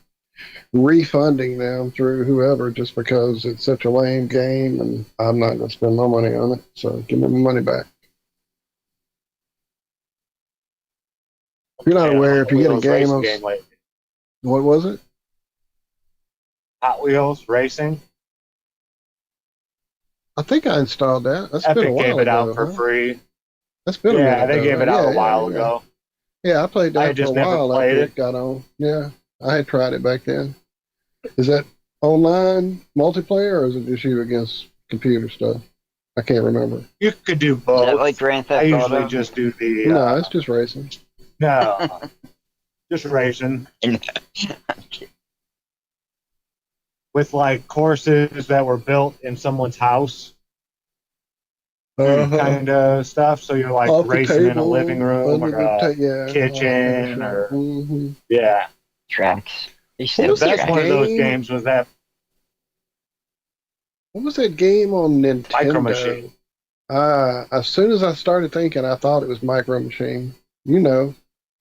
refunding them through whoever just because it's such a lame game and I'm not going to spend my money on it. So give me my money back. If you're not aware, if you get a game of... What was it? Hot Wheels Racing. I think I installed that. That's been a while ago. Epic gave it out for free. That's been a minute. Yeah, they gave it out a while ago. Yeah, I played that for a while after played it got on. Yeah, I had tried it back then. Is that online multiplayer or is it just you against computer stuff? I can't remember. You could do both. Is that like Grand Theft I usually Auto? just do the... No, it's just racing. No, just racing. With like courses that were built in someone's house. Kind of stuff. So you're like racing in a living room or a kitchen or... Yeah. Tracks. The best one of those games was that... What was that game on Nintendo? Micro Machine. As soon as I started thinking, I thought it was Micro Machine. You know.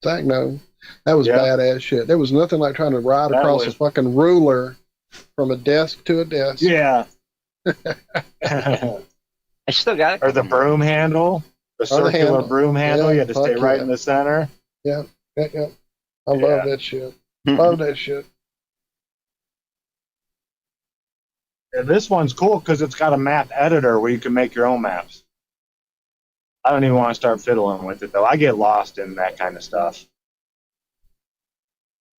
Zack knows. That was badass shit. There was nothing like trying to ride across a fucking ruler from a desk to a desk. Yeah. I still got it. Or the broom handle. The circular broom handle. You had to stay right in the center. Yeah. I love that shit. Love that shit. And this one's cool because it's got a map editor where you can make your own maps. I don't even want to start fiddling with it, though. I get lost in that kind of stuff.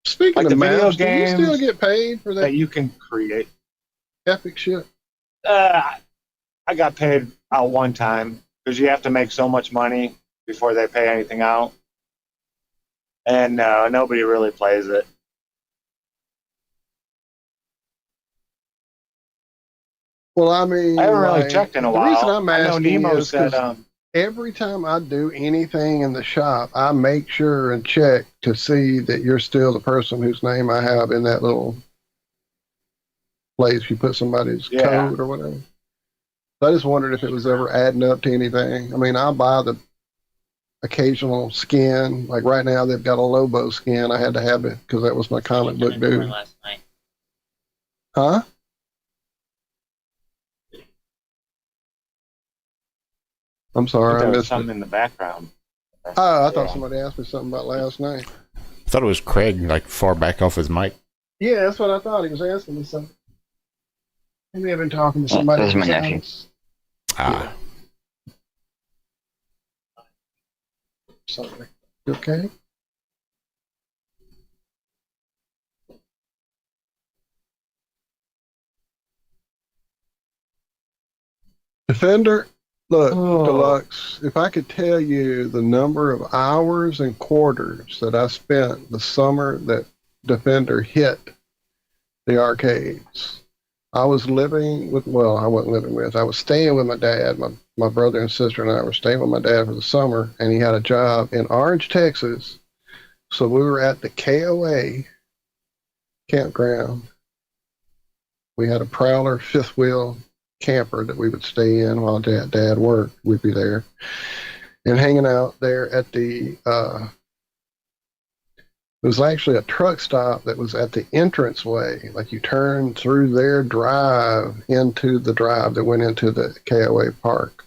Speaking like of the video maps, games do you still get paid for that you can create? Epic shit. I got paid out one time because you have to make so much money before they pay anything out. And nobody really plays it. Well, I mean, I haven't really checked in a while. The reason I'm asking I know Nemo is said, every time I do anything in the shop, I make sure and check to see that you're still the person whose name I have in that little place you put somebody's code or whatever. So I just wondered if it was ever adding up to anything. I mean, I'll buy the occasional skin. Like right now, they've got a Lobo skin. I had to have it because that was my comic book dude. Huh? I'm sorry, I missed something in the background. Oh, I thought somebody asked me something about last night. I thought it was Craig, like far back off his mic. Yeah, that's what I thought. He was asking me something. Maybe I've been talking to somebody. That's my nephew. Ah. Sorry. You okay? Defender, Look, Oh. Deluxe, if I could tell you the number of hours and quarters that I spent the summer that Defender hit the arcades. I was living with, well, I wasn't living with, I was staying with my dad. My brother and sister and I were staying with my dad for the summer, and he had a job in Orange, Texas. So we were at the KOA campground. We had a Prowler fifth wheel camper that we would stay in while dad worked. We'd be there and hanging out there at the it was actually a truck stop that was at the entranceway. Like you turn through their drive into the drive that went into the KOA park.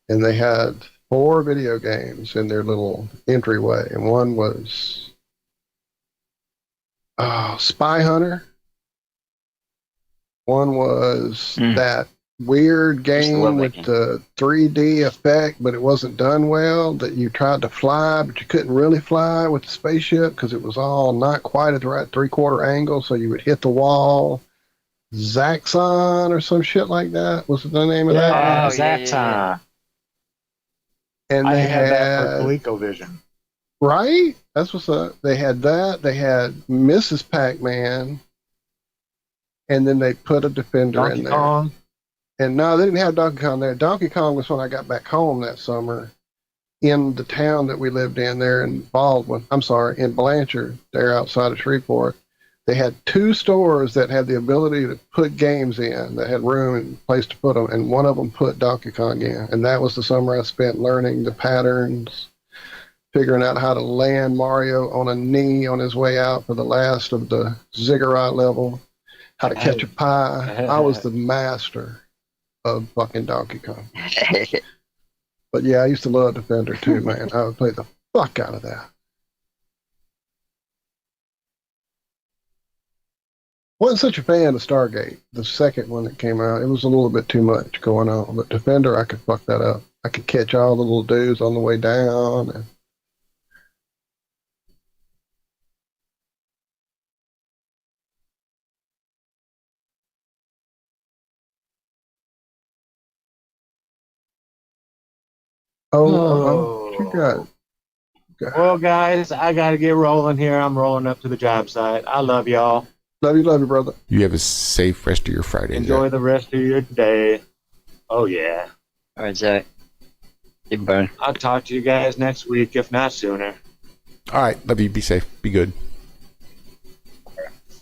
And they had 4 video games in their little entryway. And one was Spy Hunter. One was that weird game with the 3D effect, but it wasn't done well, that you tried to fly, but you couldn't really fly with the spaceship because it was all not quite at the right 3/4 angle, so you would hit the wall. Zaxxon or some shit like that was the name of that. Zaxxon. And I they had that for had ColecoVision. right. That's what's up. They had that. They had Mrs. Pac-Man, and then they put a Defender Donkey in there. Kong. And no, they didn't have Donkey Kong there. Donkey Kong was when I got back home that summer in the town that we lived in there in Baldwin. I'm sorry, in Blanchard, there outside of Shreveport. They had 2 stores that had the ability to put games in, that had room and place to put them, and one of them put Donkey Kong in. And that was the summer I spent learning the patterns, figuring out how to land Mario on a knee on his way out for the last of the ziggurat level, how to catch a pie. I was the master of fucking Donkey Kong. But yeah, I used to love Defender too, man. I would play the fuck out of that. Wasn't such a fan of Stargate, the second one that came out. It was a little bit too much going on. But Defender, I could fuck that up. I could catch all the little dudes on the way down. And you got. Well, guys, I got to get rolling here. I'm rolling up to the job site. I love y'all. Love you, brother. You have a safe rest of your Friday. Enjoy Zack. the rest of your day. Oh, yeah. All right, Zack. Goodbye. I'll talk to you guys next week, if not sooner. All right, love you. Be safe. Be good.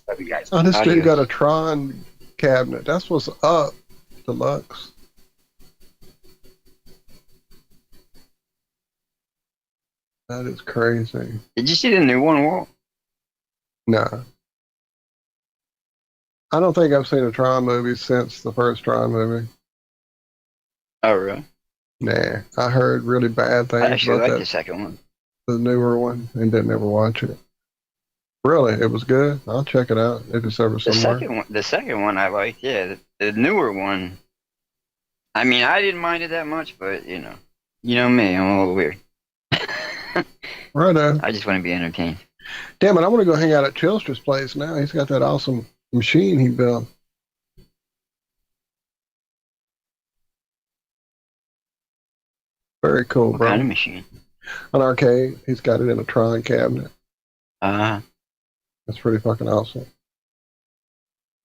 Love you guys. Oh, this dude got a Tron cabinet. That's what's up, Deluxe. That is crazy. Did you see the new one, Walt? No. I don't think I've seen a Tron movie since the first Tron movie. Oh, really? Nah. I heard really bad things I actually about like that, the second one. the newer one, and didn't ever watch it. Really? It was good? I'll check it out if it's ever somewhere. The second one I liked, yeah. The newer one, I mean, I didn't mind it that much, but, you know me, I'm a little weird. Right on. I just want to be entertained. Damn it, I want to go hang out at Chilster's place now. He's got that awesome machine he built. Very cool, What bro. kind of machine? An arcade. He's got it in a Tron cabinet. That's pretty fucking awesome.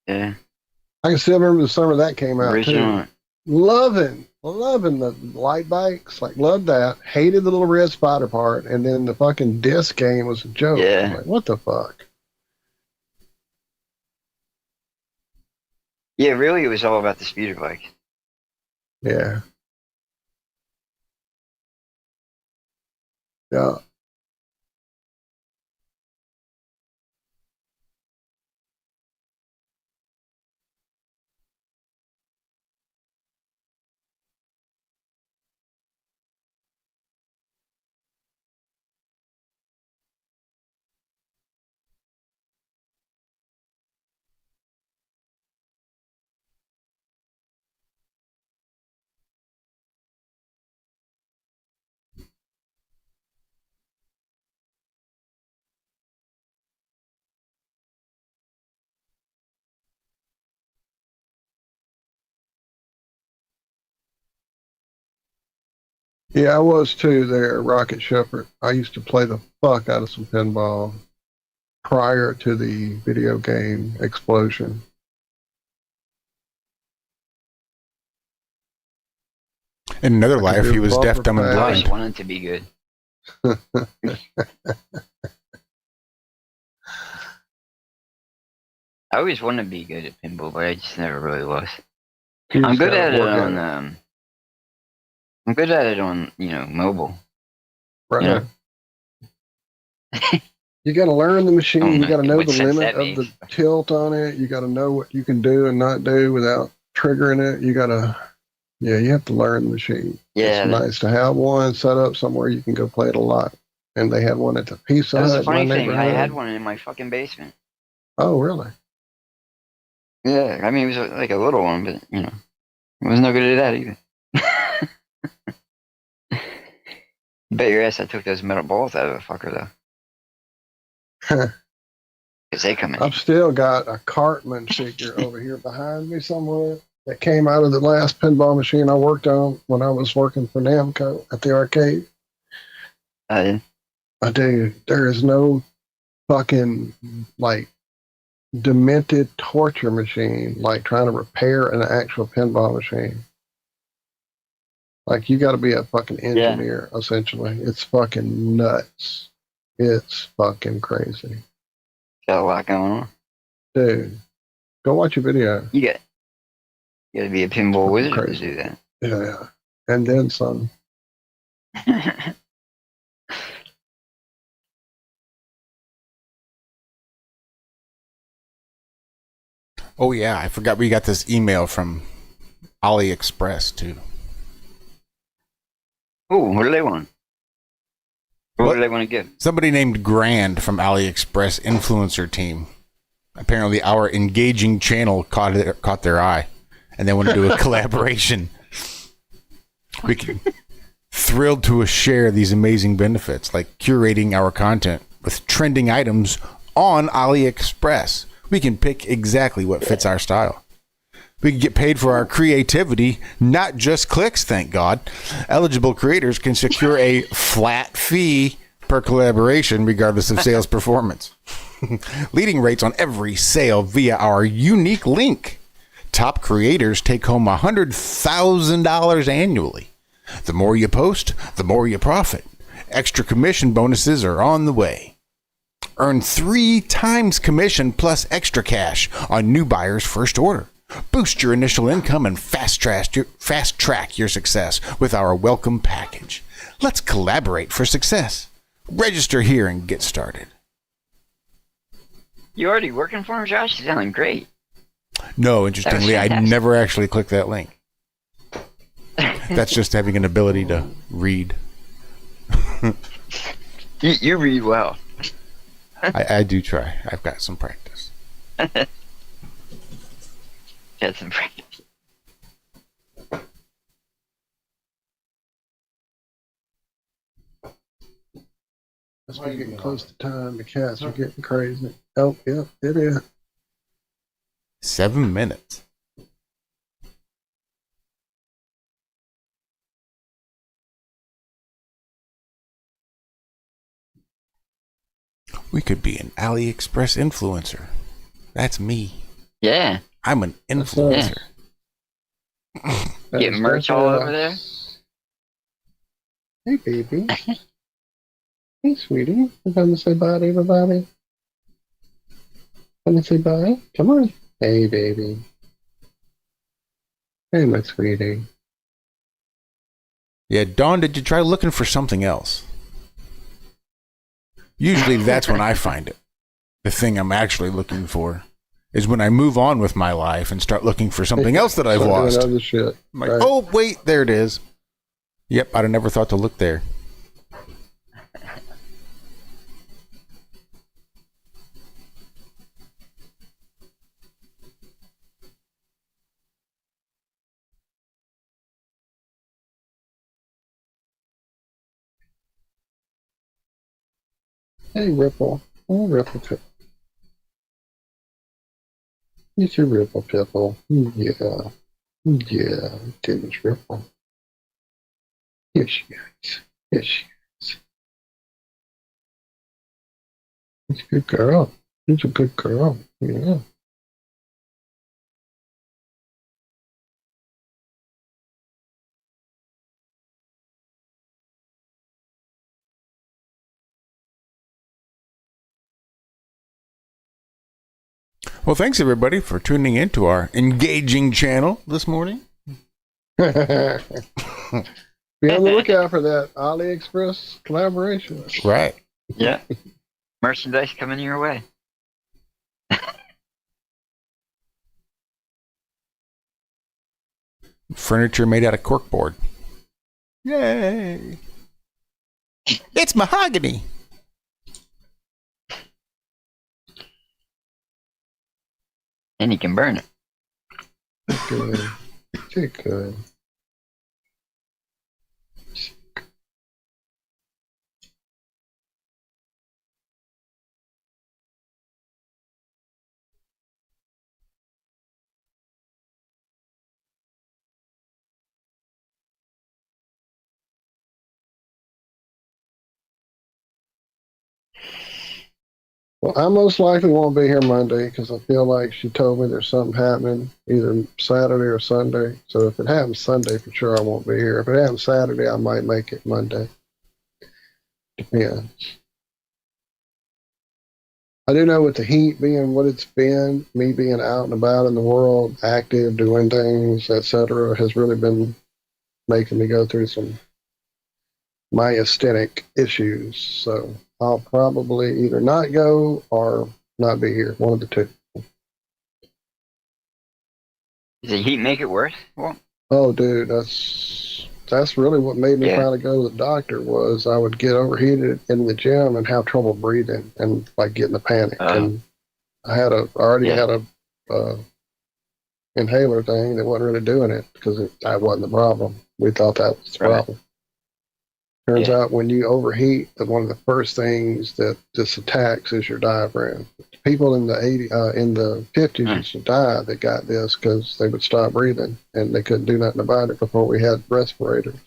Yeah. I can still remember the summer that came out, Original. too. Loving the light bikes. Like, loved that. Hated the little red spider part. And then the fucking disc game was a joke. Yeah. I'm like, what the fuck? Yeah, really, it was all about the speeder bike. Yeah. Yeah. Yeah, I was too there, Rocket Shepherd. I used to play the fuck out of some pinball prior to the video game explosion. In another life, he was deaf, dumb, and I always blind. wanted to be good. I always wanted to be good at pinball, but I just never really was. I'm good at it on I'm good at it on, mobile. Right. You know? You got to learn the machine. Oh You my got to know God, the what sense limit that of the tilt on it. You got to know what you can do and not do without triggering it. You got to, you have to learn the machine. Yeah. It's nice to have one set up somewhere you can go play it a lot. And they had one at the Pizza That was Hut the funny in my thing. I neighborhood. had one in my fucking basement. Oh, really? Yeah, I mean, it was like a little one, but, it was no good at that either. Bet your ass I took those metal balls out of the fucker, though. Because they come in. I've still got a Cartman figure over here behind me somewhere that came out of the last pinball machine I worked on when I was working for Namco at the arcade. I do. There is no fucking, demented torture machine like trying to repair an actual pinball machine. You got to be a fucking engineer, essentially. It's fucking nuts. It's fucking crazy. Got a lot going on. Dude, go watch a video. You got to be a pinball wizard to do that. Yeah. And then some. Oh, yeah. I forgot we got this email from AliExpress, too. Oh, what do they want? What do they want to give? Somebody named Grand from AliExpress influencer team. Apparently, our engaging channel caught their eye, and they want to do a collaboration. We can thrilled to share these amazing benefits, like curating our content with trending items on AliExpress. We can pick exactly what fits our style. We can get paid for our creativity, not just clicks, thank God. Eligible creators can secure a flat fee per collaboration, regardless of sales performance. Leading rates on every sale via our unique link. Top creators take home $100,000 annually. The more you post, the more you profit. Extra commission bonuses are on the way. Earn 3 times commission plus extra cash on new buyers' first order. Boost your initial income and fast track your success with our welcome package. Let's collaborate for success. Register here and get started. You already working for him, Josh? You're sounding great. No, interestingly, I never actually clicked that link. That's just having an ability to read. You read well. I do try. I've got some practice. Got some practice. As we're getting close to time, the cats are getting crazy. Oh, yeah, it is. 7 minutes. We could be an AliExpress influencer. That's me. Yeah. I'm an influencer. Get merch all over there. Hey, baby. Hey, sweetie. You come to say bye to everybody? Come to say bye? Come on. Hey, baby. Hey, my sweetie. Yeah, Dawn, did you try looking for something else? Usually that's when I find it. The thing I'm actually looking for is when I move on with my life and start looking for something else that I've lost. Other shit. I'm like, oh, wait, there it is. Yep, I'd have never thought to look there. Hey, Ripple. Oh, Ripple Pip. It's your Ripple Pipple. Yeah. Yeah. Goodness, Ripple. Yes, she is. Yes, she is. She's a good girl. She's a good girl. Yeah. Well, thanks everybody for tuning in to our engaging channel this morning. Be on the lookout for that AliExpress collaboration. Right. Yeah. Merchandise coming your way. Furniture made out of corkboard. Yay! It's mahogany. And you can burn it. Good. Good. Well, I most likely won't be here Monday because I feel like she told me there's something happening either Saturday or Sunday. So if it happens Sunday, for sure I won't be here. If it happens Saturday, I might make it Monday. Depends. I do know with the heat being what it's been, me being out and about in the world, active, doing things, etc., has really been making me go through some myasthenic issues. So I'll probably either not go or not be here. One of the two. Does the heat make it worse? Well, oh, dude, that's really what made me finally go to the doctor. Was I would get overheated in the gym and have trouble breathing and like getting a panic. And I already had a inhaler thing that wasn't really doing it because that wasn't the problem. We thought that was the problem. Turns out when you overheat, that one of the first things that this attacks is your diaphragm. People in the 50s used to die that got this because they would stop breathing and they couldn't do nothing about it before we had respirators.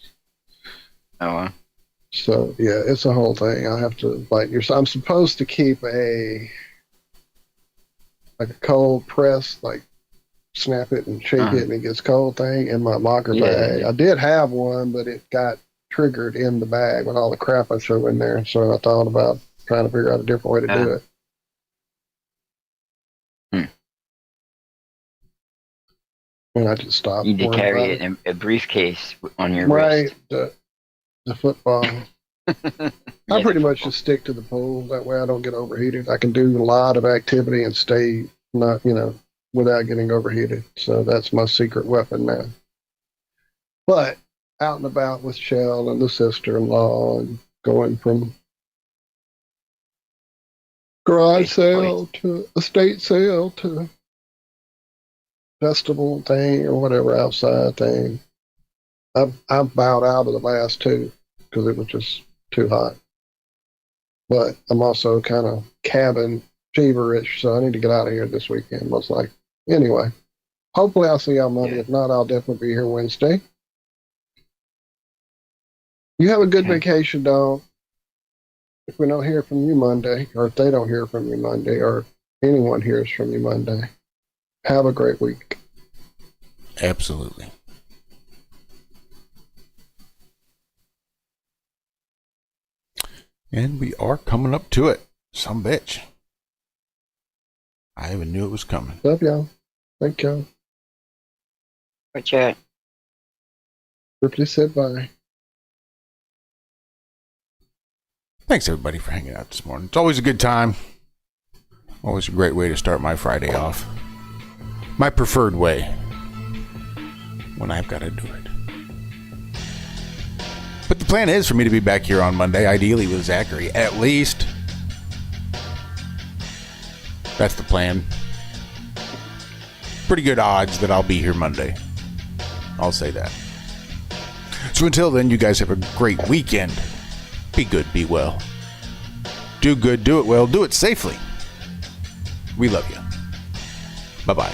Oh, wow. So yeah, it's a whole thing. I have to I'm supposed to keep a cold press, like snap it and shake it and it gets cold thing in my locker bag. I did have one, but it got triggered in the bag with all the crap I threw in there. So I thought about trying to figure out a different way to do it. And I just stopped. You need to carry it in a briefcase on your wrist. Right, the football. I pretty much just stick to the pool. That way I don't get overheated. I can do a lot of activity and stay without getting overheated. So that's my secret weapon now. But out and about with Shell and the sister-in-law and going from garage sale to estate sale to festival thing or whatever outside thing. I've bowed out of the last two because it was just too hot. But I'm also kind of cabin feverish, so I need to get out of here this weekend, most likely. Anyway, hopefully I'll see y'all Monday. If not, I'll definitely be here Wednesday. You have a good vacation, dog. If we don't hear from you Monday, or if they don't hear from you Monday, or if anyone hears from you Monday, have a great week. Absolutely. And we are coming up to it. Some bitch. I even knew it was coming. Love y'all. Thank y'all. Bye, chat. Ripley said bye. Thanks everybody for hanging out this morning. It's always a good time. Always a great way to start my Friday off. My preferred way. When I've got to do it. But the plan is for me to be back here on Monday, ideally with Zachary, at least. That's the plan. Pretty good odds that I'll be here Monday. I'll say that. So until then, you guys have a great weekend. Be good, be well. Do good, do it well, do it safely. We love you. Bye-bye.